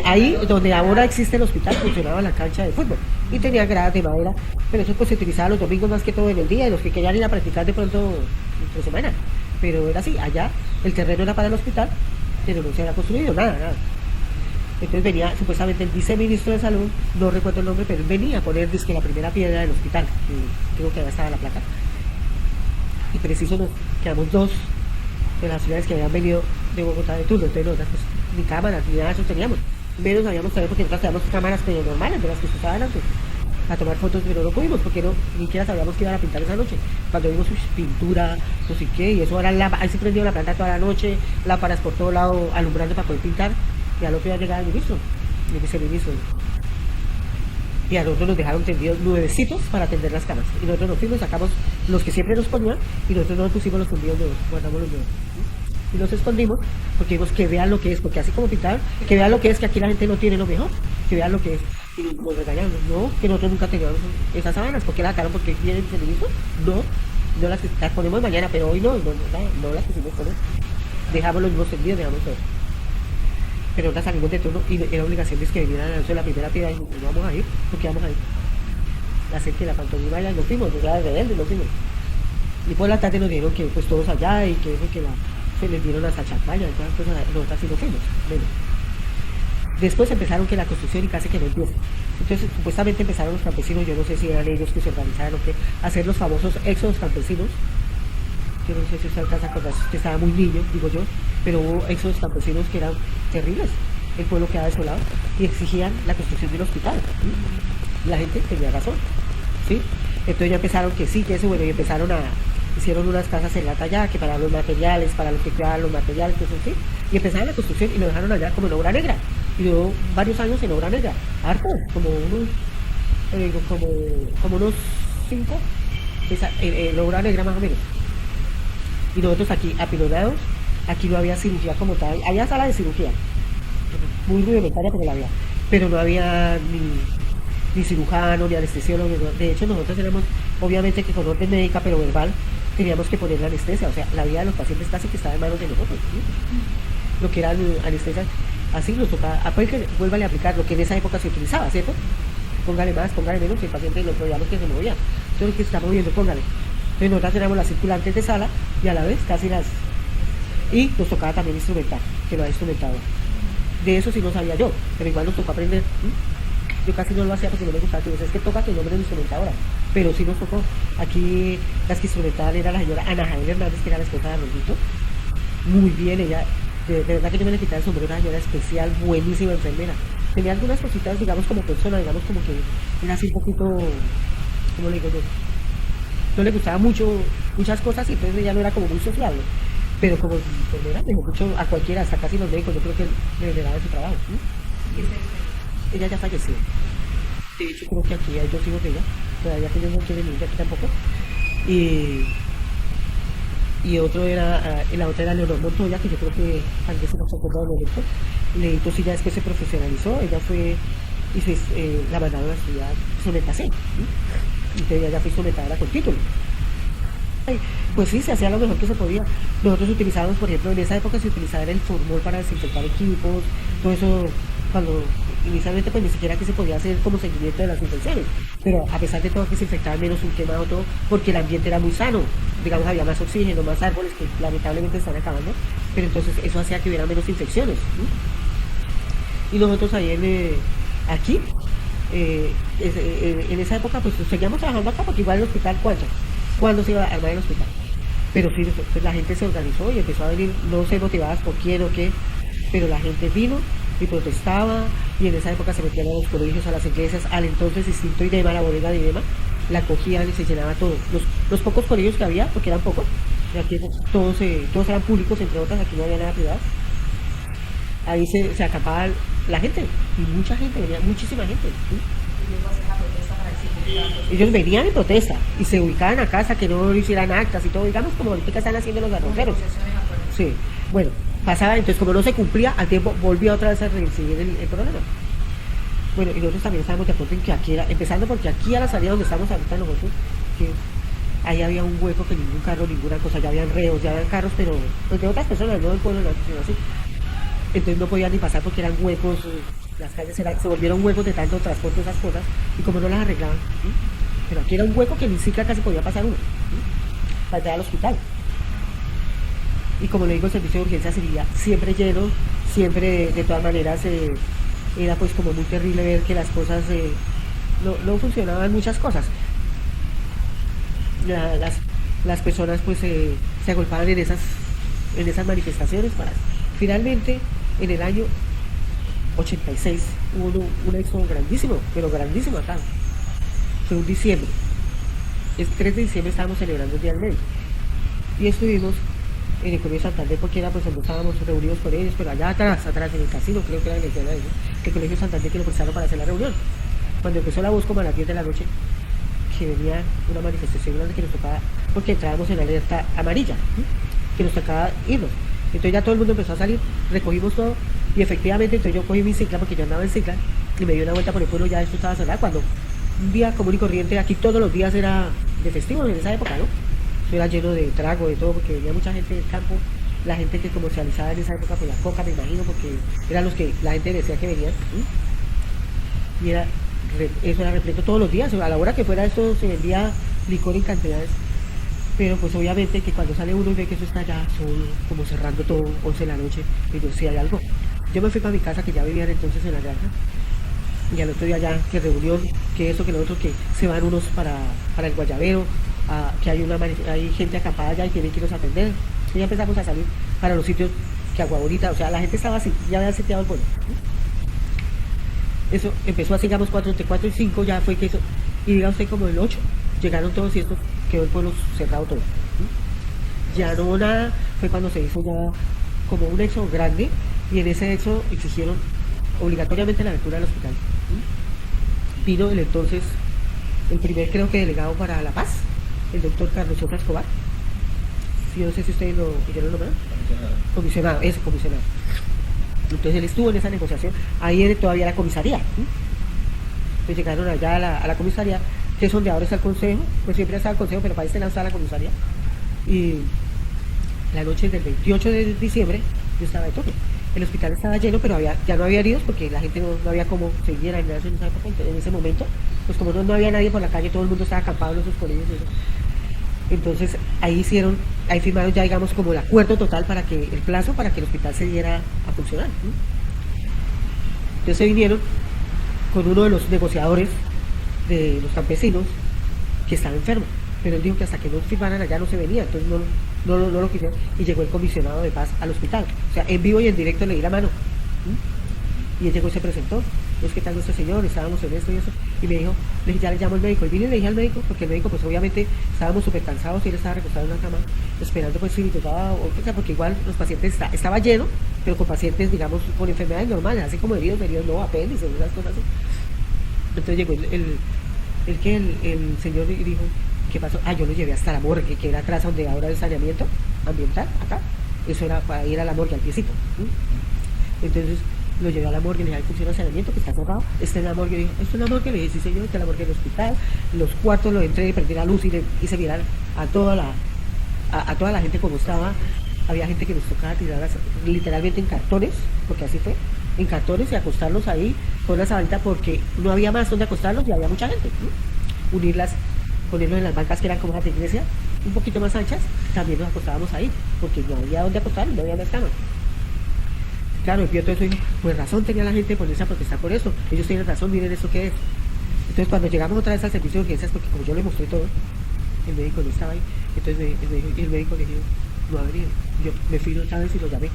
Ahí donde ahora existe el hospital funcionaba la cancha de fútbol y tenía gradas de madera, pero eso pues se utilizaba los domingos más que todo en el día y los que querían ir a practicar de pronto entre semana. Pero era así, allá el terreno era para el hospital, pero no se había construido nada. Entonces venía supuestamente el viceministro de salud, no recuerdo el nombre, pero él venía a poner la primera piedra del hospital, que creo que allá estaba la placa. Y preciso nos quedamos dos de las ciudades que habían venido de Bogotá de turno, entonces nosotros pues, ni cámaras ni nada de eso teníamos, menos habíamos traído porque nosotros teníamos cámaras medio normales de las que se usaban antes a tomar fotos, pero no pudimos porque ni siquiera sabíamos que iban a pintar esa noche. Cuando vimos pintura, no sé qué, y eso era ahí se prendió la planta toda la noche, lámparas por todo lado alumbrando para poder pintar, y al otro día llegaba el ministro, el viceministro, y a nosotros nos dejaron tendidos nuevecitos para atender las camas, y nosotros nos fuimos, sacamos los que siempre nos ponían y nosotros nos pusimos los tendidos nuevos, guardamos los nuevos y nos escondimos porque vimos que vean lo que es, porque así como pintaron, que vean lo que es, que aquí la gente no tiene lo mejor, que vean lo que es. Y nos regañaron, no, que nosotros nunca teníamos esas sábanas, ¿por qué las sacaron? ¿Porque vienen el ministro? No las ponemos mañana, pero hoy no las pusimos poner, dejamos los mismos tendidos, dejamos todo. Pero ahora salimos de turno y era obligación de que vinieran a lanzar la primera piedra y no vamos a ir, porque vamos a ir. La gente de la pantomima ya nos fuimos, ya de rebelde nos fuimos. Y por la tarde nos dieron que pues todos allá y que se les dieron las champañas, nosotros así no fuimos. Bueno. Después empezaron que la construcción y casi que no empieza. Entonces, supuestamente empezaron los campesinos, yo no sé si eran ellos que se organizaron o qué, a hacer los famosos éxodos campesinos. Yo no sé si usted alcanza a acordar, que estaba muy niño, digo yo, pero hubo éxodos campesinos que eran terribles. El pueblo quedaba desolado y exigían la construcción de un hospital. ¿Sí? La gente tenía razón. ¿Sí? Entonces ya empezaron que sí, que eso, bueno, y empezaron a, hicieron unas casas en la talla que para los materiales, para los que cuidaban los materiales, que eso sí, y empezaron la construcción y lo dejaron allá como en obra negra. Y duró varios años en obra negra, harto, como unos, como unos 5, en obra negra más o menos. Y nosotros aquí, apilonados, aquí no había cirugía como tal, había sala de cirugía, muy rudimentaria pero la había, pero no había ni cirujano, ni anestesiólogo, de hecho nosotros tenemos, obviamente que con orden médica, pero verbal, teníamos que poner la anestesia, o sea, la vida de los pacientes casi que estaba en manos de nosotros, ¿sí? Lo que era anestesia, así nos tocaba, pues que vuélvale a aplicar lo que en esa época se utilizaba, ¿cierto? Póngale más, póngale menos, que el paciente lo veíamos que se movía, entonces el que se está moviendo, póngale. Entonces nosotros teníamos las circulantes de sala y a la vez casi las... Y nos tocaba también instrumentar, que lo ha instrumentado. De eso sí no sabía yo, pero igual nos tocó aprender. Yo casi no lo hacía porque no me gustaba, es que toca que el nombre de instrumentadora, pero sí nos tocó. Aquí las que instrumentaban era la señora Ana Jael Hernández, que era la esposa de Arnoldito. Muy bien, ella, de verdad que yo me le quitaba el sombrero, una señora especial, buenísima enfermera. Tenía algunas cositas, digamos, como persona, digamos, como que era así un poquito, ¿cómo le digo yo? No le gustaba muchas cosas y entonces ella no era como muy sociable. Pero como enfermera dejó mucho a cualquiera, hasta casi los médicos, yo creo que le generaba su trabajo. Ella ya falleció. De hecho, creo que aquí hay 2 hijos de ella, todavía que ellos no tienen niña aquí tampoco. Y otro era, la otra era Leonor Montoya, que yo creo que tal vez se nos acuerda de Leonor. Leito sí ya después se profesionalizó, ella fue, la mandaron a estudiar instrumentación. Entonces ella ya fue instrumentadora con título. Pues sí, se hacía lo mejor que se podía. Nosotros utilizábamos, por ejemplo, en esa época se utilizaba el formol para desinfectar equipos, todo eso, cuando inicialmente pues ni siquiera que se podía hacer como seguimiento de las infecciones, pero a pesar de todo que se infectaba menos un quemado todo, porque el ambiente era muy sano, digamos había más oxígeno, más árboles que lamentablemente están acabando, pero entonces eso hacía que hubiera menos infecciones. Y nosotros ahí aquí, en esa época pues seguíamos trabajando acá, porque igual el hospital, ¿cuándo se iba a armar el hospital? Pero sí, pues la gente se organizó y empezó a venir, no sé motivadas por quién o qué, pero la gente vino y protestaba, y en esa época se metían a los colegios, a las iglesias, al entonces distinto IDEMA, la bodega de IDEMA, la cogían y se llenaba todo. Los pocos colegios que había, porque eran pocos, y aquí todos eran públicos, entre otras, aquí no había nada privado, ahí se acampaba la gente, y mucha gente, venía muchísima gente. ¿Sí? Ellos venían en protesta y se ubicaban a casa, que no hicieran actas y todo, digamos como ahorita que están haciendo los arroceros. Sí, bueno, pasaba, entonces como no se cumplía, al tiempo volvía otra vez a recibir el problema. Bueno, y nosotros también estábamos de acuerdo en que aquí era, empezando porque aquí a la salida donde estamos ahorita nosotros, que ahí había un hueco que ningún carro, ninguna cosa, ya habían reos, ya habían carros, pero pues de otras personas, no del pueblo, sino así. Entonces no podían ni pasar porque eran huecos, las calles se volvieron huecos de tanto transporte, esas cosas, y como no las arreglaban. ¿Sí? Pero aquí era un hueco que ni siquiera casi podía pasar uno, ¿sí? Para entrar al hospital. Y como le digo, el servicio de urgencia seguía siempre lleno, siempre de todas maneras era pues como muy terrible ver que las cosas no funcionaban, muchas cosas. Las personas pues se agolpaban en esas manifestaciones para... Finalmente, en el año 86 hubo un éxodo grandísimo, pero grandísimo acá. Fue un diciembre. El 3 de diciembre estábamos celebrando el Día del Médico. Y estuvimos en el Colegio Santander porque era pues donde estábamos reunidos con ellos, pero allá atrás en el casino, creo que era en el de ellos, que el Colegio Santander que lo prestaron para hacer la reunión. Cuando empezó la voz como a las 10 de la noche, que venía una manifestación grande que nos tocaba, porque entrábamos en alerta amarilla, ¿sí? Que nos tocaba irnos. Entonces ya todo el mundo empezó a salir, recogimos todo y efectivamente entonces yo cogí mi cicla porque yo andaba en cicla y me di una vuelta por el pueblo, ya esto estaba cerrado, cuando un día común y corriente, aquí todos los días era de festivo en esa época, ¿no? Eso era lleno de trago, de todo, porque venía mucha gente del campo, la gente que comercializaba en esa época por la coca, me imagino, porque eran los que la gente decía que venían, ¿sí? Y eso era repleto todos los días, a la hora que fuera esto se vendía licor en cantidades. Pero pues obviamente que cuando sale uno y ve que eso está ya solo, como cerrando todo, 11 de la noche, y yo, si hay algo. Yo me fui para mi casa, que ya vivían entonces en la granja, y al otro día ya, que reunión, que eso, que lo otro, que se van unos para el Guayabero, que hay gente acampada allá y tienen que irnos a atender. Y ya empezamos a salir para los sitios que Agua Bonita, o sea, la gente estaba así, ya había sitiado el pueblo. Eso empezó así, digamos, 4, entre 4 y 5 ya fue que eso, y diga usted como el 8, llegaron todos y esto quedó el pueblo cerrado todo. Ya no nada, fue cuando se hizo ya como un éxodo grande, y en ese éxodo exigieron obligatoriamente la apertura del hospital. Vino el entonces, el primer creo que delegado para La Paz, el doctor Carlos Sofra Escobar. Yo no sé si ustedes lo pidieron nombrar. Comisionado, ese comisionado. Entonces él estuvo en esa negociación, ahí todavía la comisaría. Entonces llegaron allá a la comisaría, que es donde ahora está el consejo, pues siempre está el consejo, pero para este lado está la comisaría. Y la noche del 28 de diciembre yo estaba de toque. El hospital estaba lleno, pero ya no había heridos porque la gente no había cómo seguir en esa época, en ese momento. Pues como no había nadie por la calle, todo el mundo estaba acampado en sus colegios y eso. Entonces ahí firmaron ya digamos como el acuerdo total para que el plazo para que el hospital se diera a funcionar. Entonces se vinieron con uno de los negociadores de los campesinos que estaba enfermo, pero él dijo que hasta que no firmaran allá no se venía, entonces no lo quisieron, y llegó el comisionado de paz al hospital, o sea, en vivo y en directo le di la mano, y él llegó y se presentó. Es que tal nuestro señor, estábamos en esto y eso, y me dijo, le dije, ya le llamo al médico, y vine y le dije al médico, porque el médico pues obviamente estábamos súper cansados y él estaba recostado en una cama, esperando pues si tocaba, o sea, porque igual los pacientes estaba lleno, pero con pacientes digamos con enfermedades normales, así como heridos no, apéndices, esas cosas así. Entonces llegó el señor y dijo, ¿qué pasó? Yo lo llevé hasta la morgue, que era atrás donde ahora el saneamiento ambiental, acá, eso era para ir a la morgue al piecito. Entonces lo llevé a la morgue, le dije, funciona el saneamiento, que está cerrado, está en la morgue, dijo, ¿esto es una morgue? Le dije, sí señor, está en la morgue del hospital, los cuartos lo entré, prendí la luz y se mirar a toda la gente como estaba. Había gente que nos tocaba tirarlas literalmente en cartones, porque así fue, en cartones, y acostarlos ahí con una sabanita porque no había más donde acostarlos y había mucha gente. Ponerlos en las bancas que eran como las de iglesia, un poquito más anchas, también nos acostábamos ahí, porque no había donde acostarnos, no había más camas. Claro, el todo eso dijo, pues razón tenía la gente de ponerse a protestar por eso, ellos tienen razón, miren eso que es. Entonces cuando llegamos otra vez al servicio de urgencias, porque como yo le mostré todo, el médico no estaba ahí, entonces el médico le dijo, no ha venido. Yo me fui otra vez y lo llamé.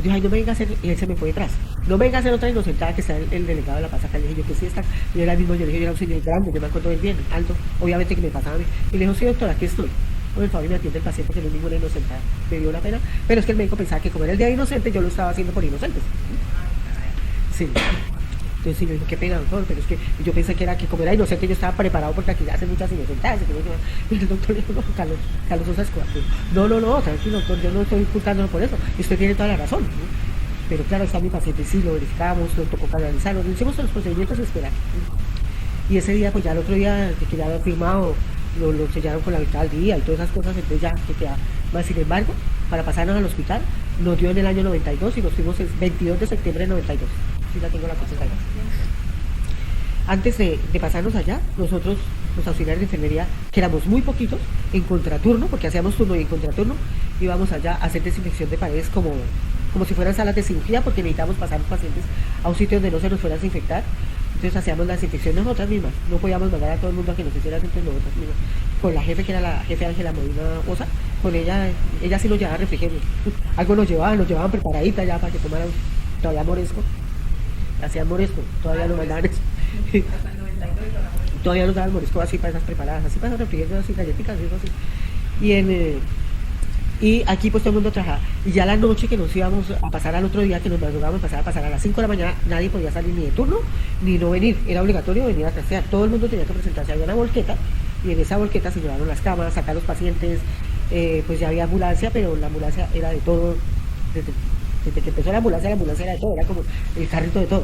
Dijo, ay, no me venga a hacer, y él se me fue detrás. No me venga a hacer otra inocentada que está el delegado de La Paz acá. Le dije, yo que sí está. Yo era el mismo, yo le dije, yo era un señor grande, yo me acuerdo bien, alto, obviamente que me pasaba a mí. Y le dijo, sí, doctor, aquí estoy. Por favor, y me atiende el paciente porque no es ninguna inocentada. Me dio la pena, pero es que el médico pensaba que como era el día de inocente, yo lo estaba haciendo por inocentes. Sí. Entonces sí, yo dije, qué pena, doctor, pero es que yo pensé que era que como era inocente yo estaba preparado porque aquí hacen muchas inocentadas. Y el doctor le dijo, no, Carlos Sosa Escobar. No, tranquilo, doctor, yo no estoy ocultándolo por eso. Y usted tiene toda la razón. Pero claro, está mi paciente, sí, lo verificamos, lo tocó canalizarlo, lo hicimos todos los procedimientos y esperar. Y ese día, pues ya el otro día, que ya había firmado, lo sellaron con la alcaldía y todas esas cosas, entonces ya que queda más. Sin embargo, para pasarnos al hospital, nos dio en el año 92 y nos fuimos el 22 de septiembre de 92. Sí, ya tengo la fecha allá. Antes de pasarnos allá, nosotros, los auxiliares de enfermería, que éramos muy poquitos, en contraturno, porque hacíamos turno y en contraturno, íbamos allá a hacer desinfección de paredes como si fueran salas de cirugía, porque necesitábamos pasar los pacientes a un sitio donde no se nos fueran a desinfectar. Entonces hacíamos la desinfección nosotras mismas, no podíamos mandar a todo el mundo a que nos hiciera entre nosotras mismas. Con la jefe, que era la jefe Ángela Molina Osa, con ella sí nos llevaba refrigerio. Algo nos llevaban preparadita ya para que tomaran todavía moresco. Hacían moresco, todavía no mandaban eso. Todavía nos daban moresco así para esas preparadas, así para refrigerios, así galletitas, así. Y aquí pues todo el mundo trabajaba. Y ya la noche que nos íbamos a pasar al otro día, que nos madrugábamos a pasar a las 5 de la mañana, nadie podía salir ni de turno, ni no venir. Era obligatorio venir a trastear. Todo el mundo tenía que presentarse. Había una volqueta, y en esa volqueta se llevaron las camas, sacar los pacientes, pues ya había ambulancia, pero la ambulancia era de todo. Desde que empezó la ambulancia era de todo, era como el carrito de todo.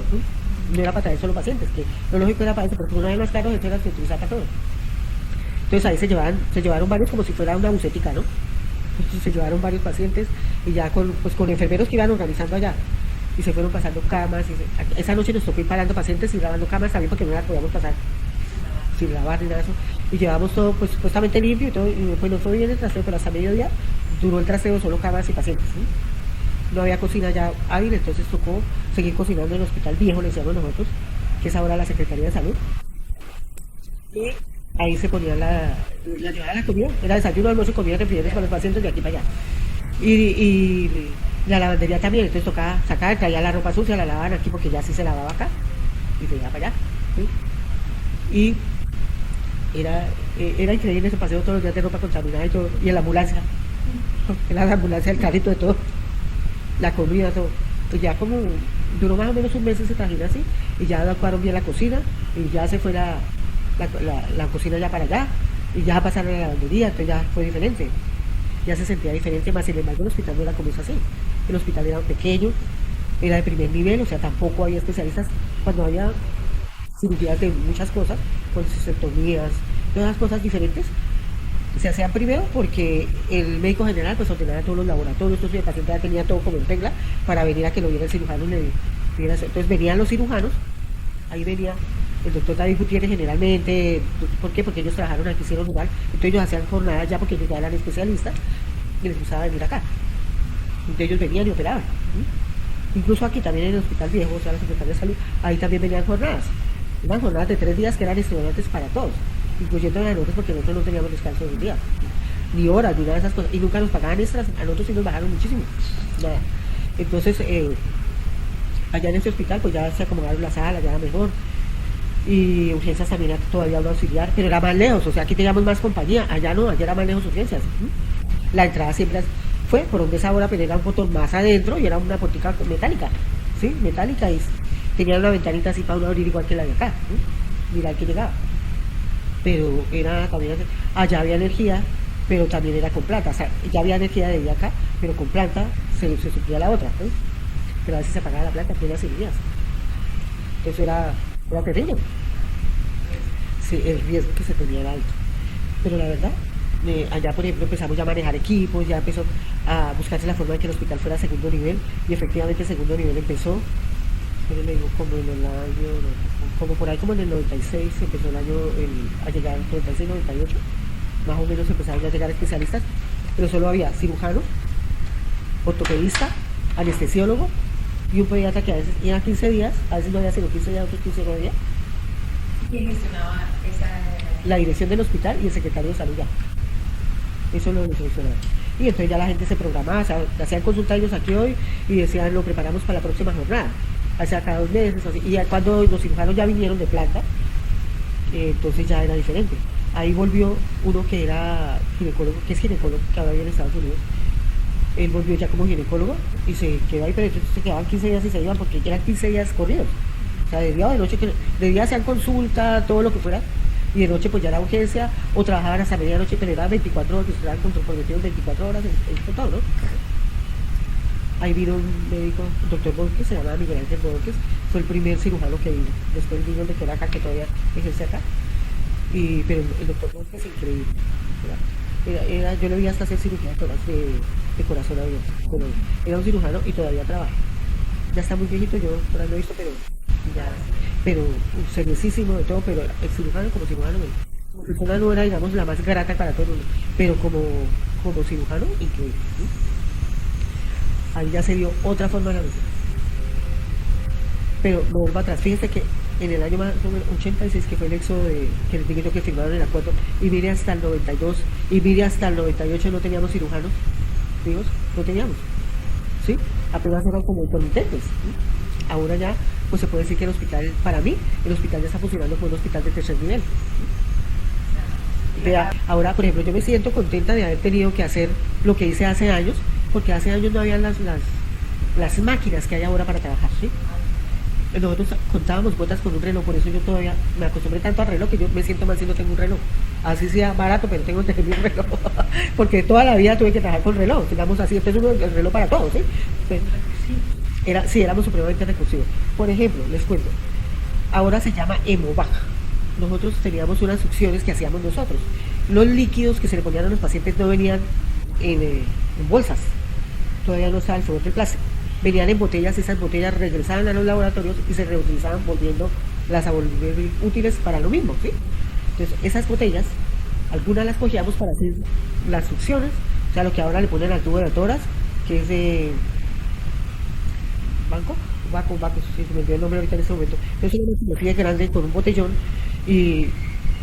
No era para traer solo pacientes, que lo lógico era para eso, porque uno de los carros era que utilizaba para todo. Entonces ahí se llevaron varios como si fuera una bucética, ¿no? Entonces se llevaron varios pacientes y ya con enfermeros que iban organizando allá y se fueron pasando camas. Esa noche nos tocó ir parando pacientes y lavando camas también porque no las podíamos pasar sin lavar ni nada de eso. Y llevamos todo pues supuestamente limpio y todo, y pues no fue bien el trasteo, pero hasta mediodía duró el trasteo solo camas y pacientes, ¿sí? no había cocina ya hábil, entonces tocó seguir cocinando en el hospital viejo, le decíamos nosotros, que es ahora la Secretaría de Salud. Y ahí se ponía la llevaba la comida, era desayuno, almuerzo y comida refrigerantes para los pacientes de aquí para allá. Y la lavandería también, entonces tocaba sacar, traía la ropa sucia, la lavaban aquí porque ya sí se lavaba acá y se iba para allá. ¿Sí? Y era increíble ese paseo todos los días de ropa contaminada y todo, y en la ambulancia, en la ambulancia, el carrito de todo, la comida, todo. Pues ya como duró más o menos un mes ese trajín así, y ya adecuaron bien la cocina, y ya se fue la cocina ya para allá, y ya pasaron a la lavandería, entonces ya fue diferente, ya se sentía diferente, más sin embargo el hospital no era como eso así, el hospital era pequeño, era de primer nivel, o sea, tampoco había especialistas, cuando había cirugías de muchas cosas, con cistectomías, todas las cosas diferentes, se hacían primero porque el médico general pues ordenaba todos los laboratorios, entonces el paciente ya tenía todo como en regla para venir a que lo viera el cirujano y le viera eso. Entonces venían los cirujanos, ahí venía el doctor David Gutiérrez generalmente, ¿por qué? Porque ellos trabajaron aquí, hicieron lugar, entonces ellos hacían jornadas ya porque ellos ya eran especialistas y les gustaba venir acá. Entonces ellos venían y operaban. ¿Sí? Incluso aquí también en el hospital viejo, o sea, la Secretaría de Salud, ahí también venían jornadas. Unas jornadas de 3 días que eran estudiantes para todos, incluyendo a nosotros porque nosotros no teníamos descanso de un día, ni horas, ni nada de esas cosas, y nunca nos pagaban extras, a nosotros sí nos bajaron muchísimo, nada. Entonces, allá en ese hospital pues ya se acomodaron las salas, ya era mejor, y urgencias también era todavía un auxiliar, pero era más lejos, o sea, aquí teníamos más compañía, allá no, allá era más lejos urgencias. La entrada siempre fue por donde esa hora, pero era un botón más adentro y era una puertica metálica, ¿sí? Metálica, y tenía una ventanita así para uno abrir igual que la de acá, ¿sí? Mira que llegaba. Pero era también, allá había energía, pero también era con plata, o sea, ya había energía de acá, pero con plata se suplía la otra, ¿sí? Pero a veces se pagaba la plata en plenas cirugías. Eso era terrible. Sí, el riesgo que se tenía era alto. Pero la verdad, allá por ejemplo empezamos ya a manejar equipos, ya empezó a buscarse la forma de que el hospital fuera segundo nivel, y efectivamente el segundo nivel empezó, pero le digo, como en el año, como por ahí como en el 96 empezó el año a llegar, 96, 98, más o menos empezaron ya a llegar especialistas, pero solo había cirujano, ortopedista, anestesiólogo y un pediatra que a veces iba 15 días, a veces no había sino 15 días, otros 15 no había. ¿Quién gestionaba esa? La dirección del hospital y el secretario de salud ya. Eso lo solucionaron. Y entonces ya la gente se programaba, o sea, hacían consulta ellos aquí hoy y decían, lo preparamos para la próxima jornada, hacia cada 2 meses, así. Y ya cuando los cirujanos ya vinieron de planta, entonces ya era diferente. Ahí volvió uno que era ginecólogo, que es ginecólogo, que ahora vive en Estados Unidos. Él volvió ya como ginecólogo y se quedó ahí, pero entonces se quedaban 15 días y se iban porque eran 15 días corridos. O sea, de día o de noche, de día hacían consulta, todo lo que fuera, y de noche pues ya era urgencia, o trabajaban hasta medianoche, pero eran 24 horas, que estaban comprometidos 24 horas en todo, ¿no? Ahí vino un médico, el doctor Borges, se llamaba Miguel Ángel Borges, fue el primer cirujano que vino. Después vino el de que era acá, que todavía ejerce acá. Pero el doctor Borges es increíble. Yo lo vi hasta hacer cirugía de corazón abierto. Pero era un cirujano y todavía trabaja. Ya está muy viejito, yo por ahí lo he visto, ya, pero seriosísimo de todo, pero el cirujano como cirujano, como persona no era, digamos, la más grata para todo el mundo, pero como cirujano, increíble. ¿Sí? Ahí ya se vio otra forma de la medicina. Pero no vuelvo atrás, fíjense que en el año más o menos 86, que fue el éxodo que les digo yo que firmaron el acuerdo, y mire hasta el 92, y mire hasta el 98 no teníamos cirujanos vivos, no teníamos, ¿sí? Apenas eran como intermitentes, ¿sí? Ahora ya, pues se puede decir que el hospital, para mí, el hospital ya está funcionando como un hospital de tercer nivel. Vea, ahora, por ejemplo, yo me siento contenta de haber tenido que hacer lo que hice hace años, porque hace años no había las máquinas que hay ahora para trabajar, ¿sí? Nosotros contábamos botas con un reloj, por eso yo todavía me acostumbré tanto al reloj que yo me siento mal si no tengo un reloj. Así sea barato, pero tengo que tener un reloj. Porque toda la vida tuve que trabajar con reloj, digamos así, este es el reloj para todos, ¿sí? Sí, éramos supremamente recursivos. Por ejemplo, les cuento, ahora se llama Hemovac. Nosotros teníamos unas succiones que hacíamos nosotros. Los líquidos que se le ponían a los pacientes no venían en bolsas, todavía no estaba el favor del plástico. Venían en botellas, esas botellas regresaban a los laboratorios y se reutilizaban volviéndolas a volver útiles para lo mismo, ¿sí? Entonces, esas botellas, algunas las cogíamos para hacer las succiones, o sea, lo que ahora le ponen al tubo de toras, que es banco, Baco, sí, se me olvidó el nombre ahorita en ese momento. Entonces una maquinotilla grande con un botellón y,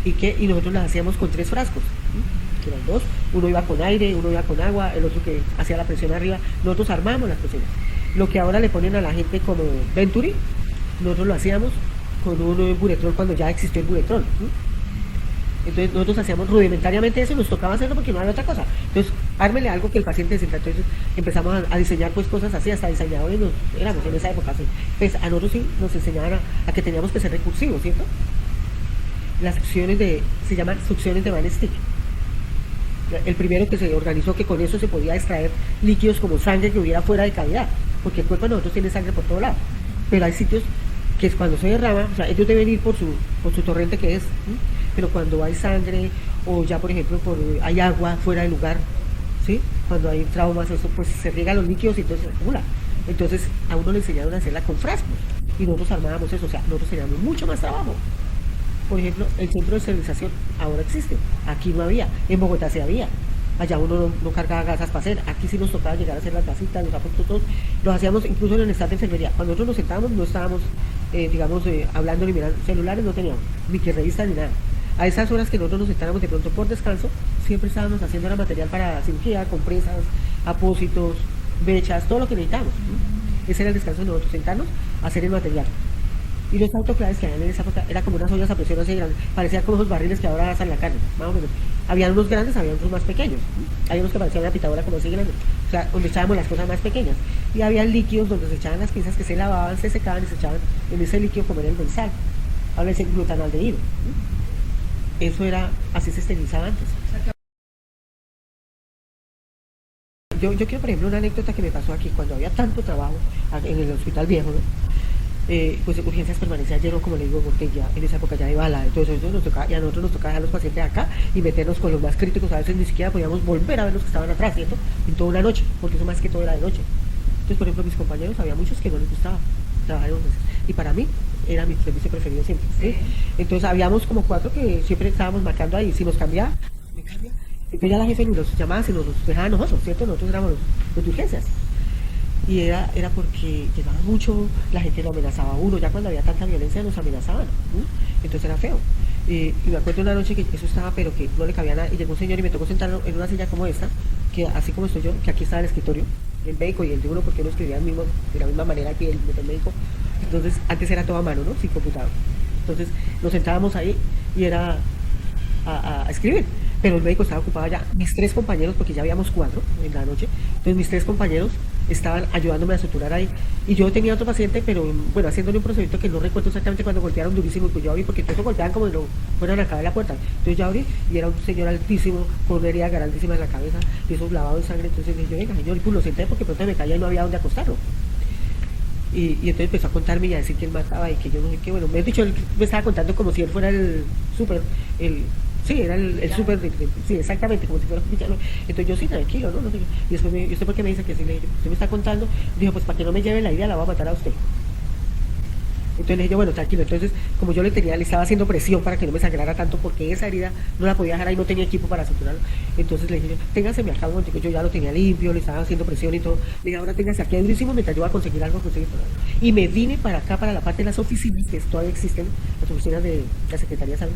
y nosotros las hacíamos con 3 frascos, ¿sí? Que eran dos, uno iba con aire, uno iba con agua, el otro que hacía la presión arriba, nosotros armábamos las presiones. Lo que ahora le ponen a la gente como Venturi, nosotros lo hacíamos con un buretrol cuando ya existió el buretrol, ¿sí? Entonces nosotros hacíamos rudimentariamente eso y nos tocaba hacerlo porque no había otra cosa. Entonces, ármele algo que el paciente sienta. Entonces empezamos a diseñar pues cosas así, hasta diseñadores éramos en esa época así. Pues a nosotros sí nos enseñaban a que teníamos que ser recursivos, ¿cierto? Las succiones se llaman succiones de Van Stick. El primero que se organizó que con eso se podía extraer líquidos como sangre que hubiera fuera de cavidad, porque el cuerpo de nosotros tiene sangre por todo lado. Pero hay sitios que es cuando se derrama, o sea, ellos deben ir por su torrente que es, ¿sí? Pero cuando hay sangre o ya por ejemplo hay agua fuera del lugar, ¿sí? Cuando hay traumas, eso pues se riegan los líquidos y entonces se acumula. Entonces a uno le enseñaron a hacerla con frascos y nosotros armábamos eso, o sea, nosotros teníamos mucho más trabajo. Por ejemplo, el centro de esterilización ahora existe, aquí no había, en Bogotá sí había. Allá uno no cargaba gasas para hacer, aquí sí nos tocaba llegar a hacer las gasitas, los apuntos todos, los hacíamos incluso en el staff de enfermería. Cuando nosotros nos sentábamos no estábamos, hablando ni mirando, celulares no teníamos, ni que revistas ni nada. A esas horas que nosotros nos sentábamos de pronto por descanso, siempre estábamos haciendo el material para cirugía, compresas, apósitos, mechas, todo lo que necesitábamos. Ese era el descanso de nosotros, sentarnos a hacer el material. Y los autoclaves que habían en esa época era como unas ollas a presión así grandes, parecían como esos barriles que ahora hacen la carne, más o menos. Habían unos grandes, había otros más pequeños. Había unos que parecían una pitadora como así grande, o sea, donde echábamos las cosas más pequeñas. Y había líquidos donde se echaban las piezas que se lavaban, se secaban y se echaban en ese líquido como era el benzal. Ahora es el glutanaldehído. Eso era, así se esterilizaba antes. Yo quiero, por ejemplo, una anécdota que me pasó aquí, cuando había tanto trabajo en el hospital viejo, ¿no? Pues urgencias permanecían lleno, como le digo, botella, en esa época ya de bala, entonces y a nosotros nos tocaba dejar a los pacientes acá y meternos con los más críticos, a veces ni siquiera podíamos volver a ver los que estaban atrás, ¿cierto? En toda una noche, porque eso más que todo era de noche. Entonces, por ejemplo, mis compañeros, había muchos que no les gustaba trabajar en urgencias, y para mí era mi servicio preferido siempre, ¿sí? Entonces habíamos como 4 que siempre estábamos marcando ahí, si nos cambiaba, me cambia, entonces ya la jefe nos llamaba, si nos dejaba a nosotros, ¿cierto? Nosotros éramos los de urgencias. Y era porque llegaba mucho, la gente lo amenazaba a uno, ya cuando había tanta violencia nos amenazaban, ¿sí? Entonces era feo. Y me acuerdo una noche que eso estaba, pero que no le cabía nada, y llegó un señor y me tocó sentarlo en una silla como esta, que así como estoy yo, que aquí estaba el escritorio, el médico y el de uno, porque uno escribía de la misma manera que el médico. Entonces antes era todo a mano, ¿no? Sin computador. Entonces nos sentábamos ahí y era a escribir, pero el médico estaba ocupado ya. Mis 3 compañeros, porque ya habíamos 4 en la noche, entonces mis 3 compañeros estaban ayudándome a suturar ahí, y yo tenía otro paciente, pero bueno, haciéndole un procedimiento que no recuerdo exactamente cuando golpearon durísimo, y pues yo abrí, porque entonces golpeaban como si no fueran a acabar la puerta, entonces yo abrí, y era un señor altísimo, con una herida grandísima en la cabeza, y eso lavado de sangre, entonces dije yo, venga señor, y pues lo senté porque pronto me caía y no había dónde acostarlo. Y entonces empezó a contarme y a decir que él mataba y que yo no sé qué, bueno, me he dicho, él me estaba contando como si él fuera el súper, sí, era el súper, sí, exactamente, como si fuera un villano. Entonces yo sí, tranquilo, ¿no? No sé qué. Y después ¿y usted por qué me dice que sí? Le dije, usted me está contando, dijo, pues para que no me lleve la idea, la voy a matar a usted. Entonces le dije yo, bueno, tranquilo. Entonces, como yo le estaba haciendo presión para que no me sangrara tanto, porque esa herida no la podía dejar ahí, no tenía equipo para suturarlo. Entonces le dije yo, téngaseme acá un momento, yo ya lo tenía limpio, le estaba haciendo presión y todo. Le dije, ahora téngase aquí durísimo mientras yo voy a conseguir algo, Y me vine para acá, para la parte de las oficinas, que todavía existen, las oficinas de la Secretaría de Salud,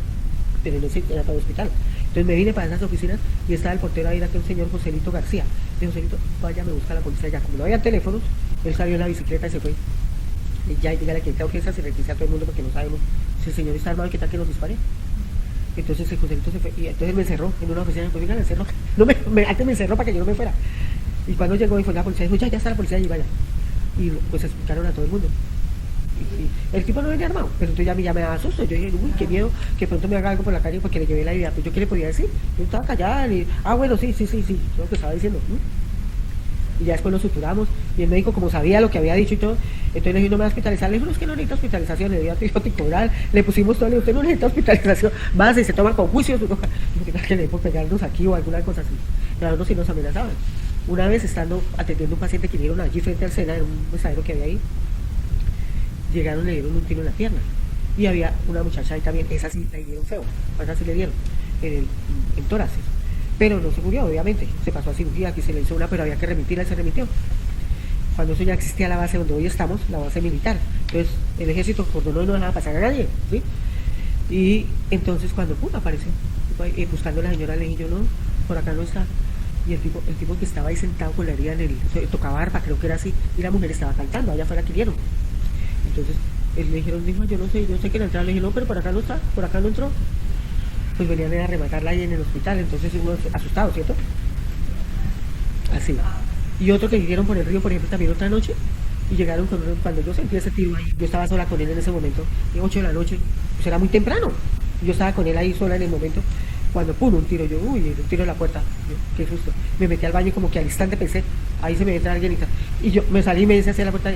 pero no era para el hospital. Entonces me vine para esas oficinas y estaba el portero ahí, que un señor Joselito García. Le dije, Joselito, vaya, me busca la policía ya. Como no había teléfonos, él salió en la bicicleta y se fue. Y ya, dígale que está urgencia, se requisa a todo el mundo porque no sabemos si el señor está armado y qué tal que nos dispare. Entonces el Joselito se fue y entonces me encerró en una oficina. Pues dígale, encerró. No antes me encerró para que yo no me fuera. Y cuando llegó y fue la policía, dijo, ya está la policía y vaya. Y pues explicaron a todo el mundo. Y el tipo no venía armado, pero entonces ya me daba susto. Yo dije, uy, qué miedo que pronto me haga algo por la calle porque le llevé la idea. Pues yo qué le podía decir. Yo estaba callada y, bueno, sí, es lo que estaba diciendo. Y ya después lo suturamos, y el médico, como sabía lo que había dicho y todo, entonces le dije, no me va a hospitalizar. Le dije, no, es que no necesita hospitalización, le dio antibiótico oral, le pusimos todo, le dije, usted no necesita hospitalización, más y se toma con juicio, que le por pegarnos aquí o alguna cosa así. Claro, no, si nos amenazaban. Una vez estando atendiendo a un paciente que dieron allí frente al Sena, en un besadero que había ahí, llegaron, le dieron un tiro en la pierna, y había una muchacha ahí también, esa sí la dieron feo, esa sí le dieron, en tórax. Pero no se murió, obviamente, se pasó a cirugía, aquí se le hizo una, pero había que remitirla y se remitió. cuando eso ya existía la base donde hoy estamos, la base militar. Entonces el ejército cordonó y no dejaba pasar a nadie, ¿sí? Y entonces cuando apareció, buscando a la señora, le dije yo, no, por acá no está. Y el tipo que estaba ahí sentado con la herida en el, tocaba arpa, creo que era así, y la mujer estaba cantando, allá afuera que vieron. Entonces él le dijeron, dijo, yo no sé quién entrar, le dije, no, pero por acá no está, por acá no entró. Pues venían a rematarla ahí en el hospital, entonces uno asustado, ¿cierto? Así. Y otro que vivieron por el río, por ejemplo, también otra noche, y llegaron con cuando yo sentí ese tiro ahí, yo estaba sola con él en ese momento, de 8 de la noche, pues era muy temprano, yo estaba con él ahí sola en el momento, cuando pum, un tiro, yo, uy, un tiro en la puerta, yo, qué susto, me metí al baño y como que al instante pensé, ahí se me entra alguien y yo me salí y me hice hacia la puerta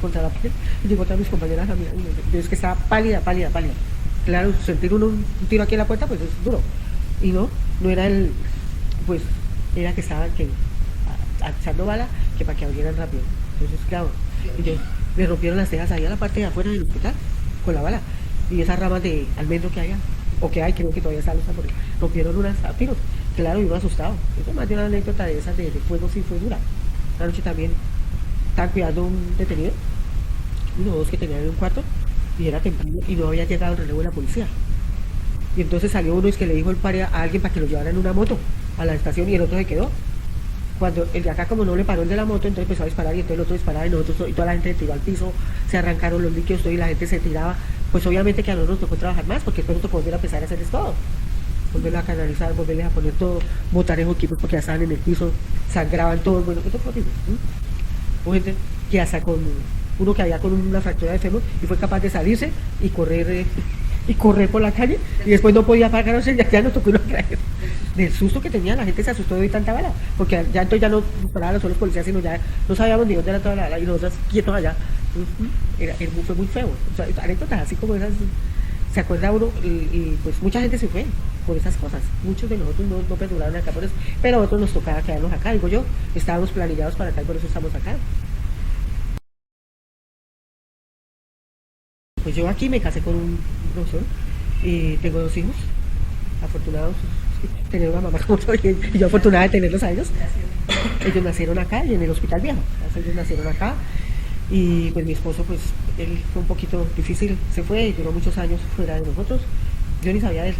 contra la pared, y llegó otra mis compañeras a mí, yo es que estaba pálida, claro, sentir un tiro aquí en la puerta, pues es duro, y no era el, pues, era que estaban echando bala, que para que abrieran rápido, entonces claro, y yo, me rompieron las cejas ahí a la parte de afuera del hospital, con la bala, y esas ramas de almendro que había, o que hay, creo que todavía están los árboles, rompieron unas a tiros, claro, y uno asustado, eso es más de una anécdota de esas de fuego, sí fue dura, una noche también, estaban cuidando a un detenido, uno o dos que tenían en un cuarto, y era temprano, y no había llegado el relevo de la policía, y entonces salió uno y es que le dijo el paria a alguien para que lo llevara en una moto a la estación, y el otro se quedó. Cuando el de acá como no le paró el de la moto, entonces empezó a disparar y entonces el otro disparaba y nosotros, y toda la gente se tiró al piso, se arrancaron los líquidos y la gente se tiraba, pues obviamente que a nosotros nos tocó trabajar más, porque después nos tocó volver a empezar a hacerles todo, volverles a canalizar, volverles a poner todo, botar esos equipos porque ya estaban en el piso, sangraban todos, bueno, eso fue horrible. Hubo gente que hasta con uno que había con una fractura de fémur y fue capaz de salirse y correr por la calle y después no podía pagar, o sea, ya nos tocó ir a traer. Del susto que tenía, la gente se asustó de oír tanta bala, porque ya entonces ya no paraban solo los policías, sino ya no sabíamos ni dónde era toda la bala y nosotros quietos allá. Fue muy feo. O sea, anécdotas así como esas, se acuerda uno y pues mucha gente se fue por esas cosas. Muchos de nosotros no perduraron acá por eso, pero a otros nos tocaba quedarnos acá. Digo yo, estábamos planillados para acá y por eso estamos acá. Pues yo aquí me casé con un profesor y tengo 2 hijos, afortunados, tener una mamá como yo y yo afortunada de tenerlos a ellos. Ellos nacieron acá y en el hospital viejo, ellos nacieron acá y pues mi esposo pues él fue un poquito difícil, se fue y duró muchos años fuera de nosotros, yo ni sabía de él.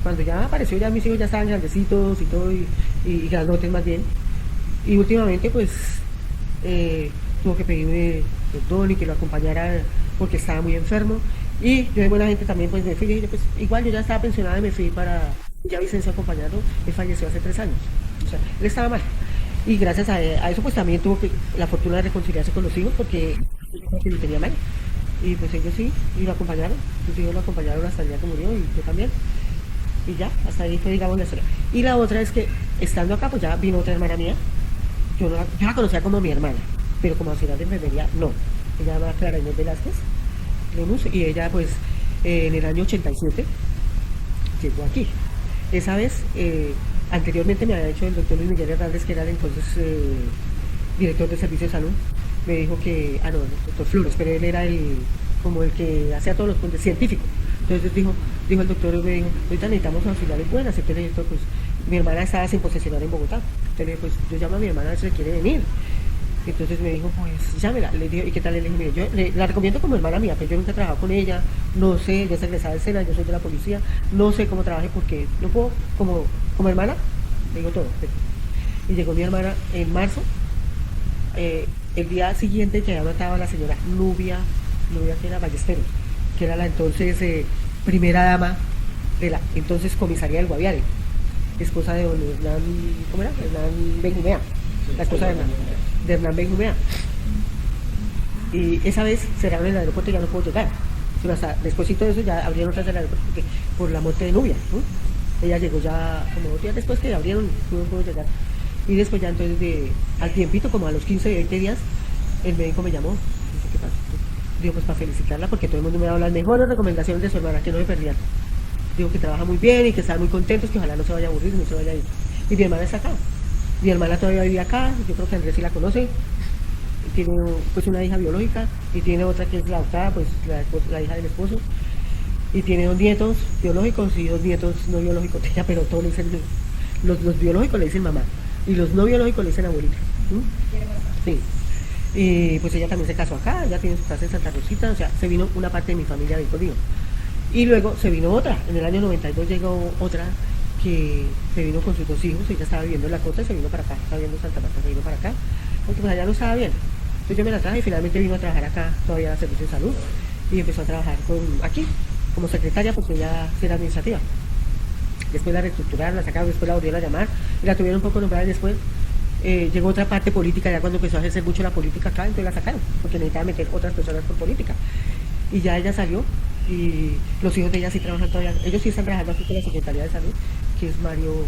Cuando ya apareció ya mis hijos ya estaban grandecitos y todo y grandotes más bien y últimamente pues tuvo que pedirme perdón y que lo acompañara porque estaba muy enfermo y yo de buena gente también pues me fui y dije, pues igual yo ya estaba pensionada y me fui para ya Vicencio acompañarlo, él falleció hace 3 años, o sea, él estaba mal y gracias a eso pues también tuvo la fortuna de reconciliarse con los hijos porque lo tenía mal y pues ellos sí, y lo acompañaron, sus hijos lo acompañaron hasta el día que murió y yo también y ya, hasta ahí fue digamos la historia. Y la otra es que estando acá pues ya vino otra hermana mía, yo la conocía como mi hermana, pero como auxiliar de enfermería no, ella se llama Clara Inés Velázquez Lemus, y ella pues en el año 87 llegó aquí. Esa vez, anteriormente me había hecho el doctor Luis Miguel Hernández, que era el entonces director de servicio de salud, me dijo que, no, el doctor Flores, pero él era como el que hacía todos los puntos científicos. Entonces dijo el doctor, me dijo, ahorita necesitamos auxiliares buenas, entonces pues mi hermana estaba sin posesionar en Bogotá, entonces pues yo llamo a mi hermana a ver si le quiere venir. Entonces me dijo, pues llámela, le dije, ¿y qué tal? Le dije, mire, yo la recomiendo como hermana mía, pero yo nunca he trabajado con ella, no sé, ella es egresada de SENA, yo soy de la policía, no sé cómo trabaje porque no puedo, como hermana, le digo todo. Y llegó mi hermana en marzo, el día siguiente que había matado a la señora Nubia que era Ballesteros, que era la entonces primera dama de la entonces comisaría del Guaviare, esposa de don Hernán, ¿cómo era? Hernán Benjumea, la esposa de Hernán Benjumea. Y esa vez cerraron el aeropuerto y ya no pudo llegar. Pero hasta despuésito de eso ya abrieron otras del aeropuerto porque, por la muerte de Nubia, ¿no? Ella llegó ya como 2 días después que abrieron, no pudo llegar. Y después ya entonces al tiempito, como a los 15, 20 días, el médico me llamó. Dice, ¿qué pasa? Digo, pues para felicitarla porque todo el mundo me daba las mejores recomendaciones de su hermana, que no me perdían. Digo que trabaja muy bien y que están muy contentos, que ojalá no se vaya a aburrir, no se vaya a ir. Y mi hermana está acá. Mi hermana todavía vive acá, yo creo que Andrés sí la conoce. Tiene pues una hija biológica y tiene otra que es la adoptada, pues la hija del esposo. Y tiene 2 nietos biológicos y 2 nietos no biológicos de ella, pero todos le dicen, los biológicos le dicen mamá y los no biológicos le dicen abuelita. Sí. Y pues ella también se casó acá, ella tiene su casa en Santa Rosita, o sea, se vino una parte de mi familia de conmigo. Y luego se vino otra, en el año 92 llegó otra que se vino con sus dos hijos, ella estaba viviendo en la costa y se vino para acá, estaba viviendo en Santa Marta, se vino para acá, porque pues allá no estaba bien. Entonces yo me la traje y finalmente vino a trabajar acá, todavía a servicio de salud, y empezó a trabajar aquí, como secretaria, porque ella sí era administrativa. Después la reestructuraron, la sacaron, después la volvieron a llamar, y la tuvieron un poco nombrada y después llegó otra parte política, ya cuando empezó a ejercer mucho la política acá, entonces la sacaron, porque necesitaba meter otras personas por política. Y ya ella salió, y los hijos de ella sí trabajan todavía, ellos sí están trabajando aquí con la Secretaría de Salud, que es Mario,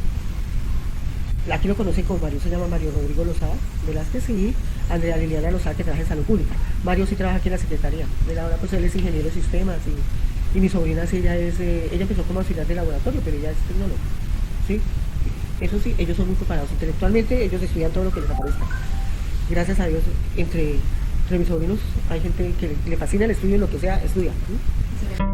aquí lo conocen como Mario, se llama Mario Rodrigo Lozada Velázquez, y Andrea Liliana Lozada, que trabaja en Salud Pública. Mario sí trabaja aquí en la Secretaría, de ahora pues él es ingeniero de sistemas, y mi sobrina sí, ella empezó como auxiliar de laboratorio, pero ella es tecnóloga, ¿sí? Eso sí, ellos son muy preparados intelectualmente, ellos estudian todo lo que les aparezca. Gracias a Dios, entre mis sobrinos hay gente que le fascina el estudio, lo que sea, estudia. ¿Sí?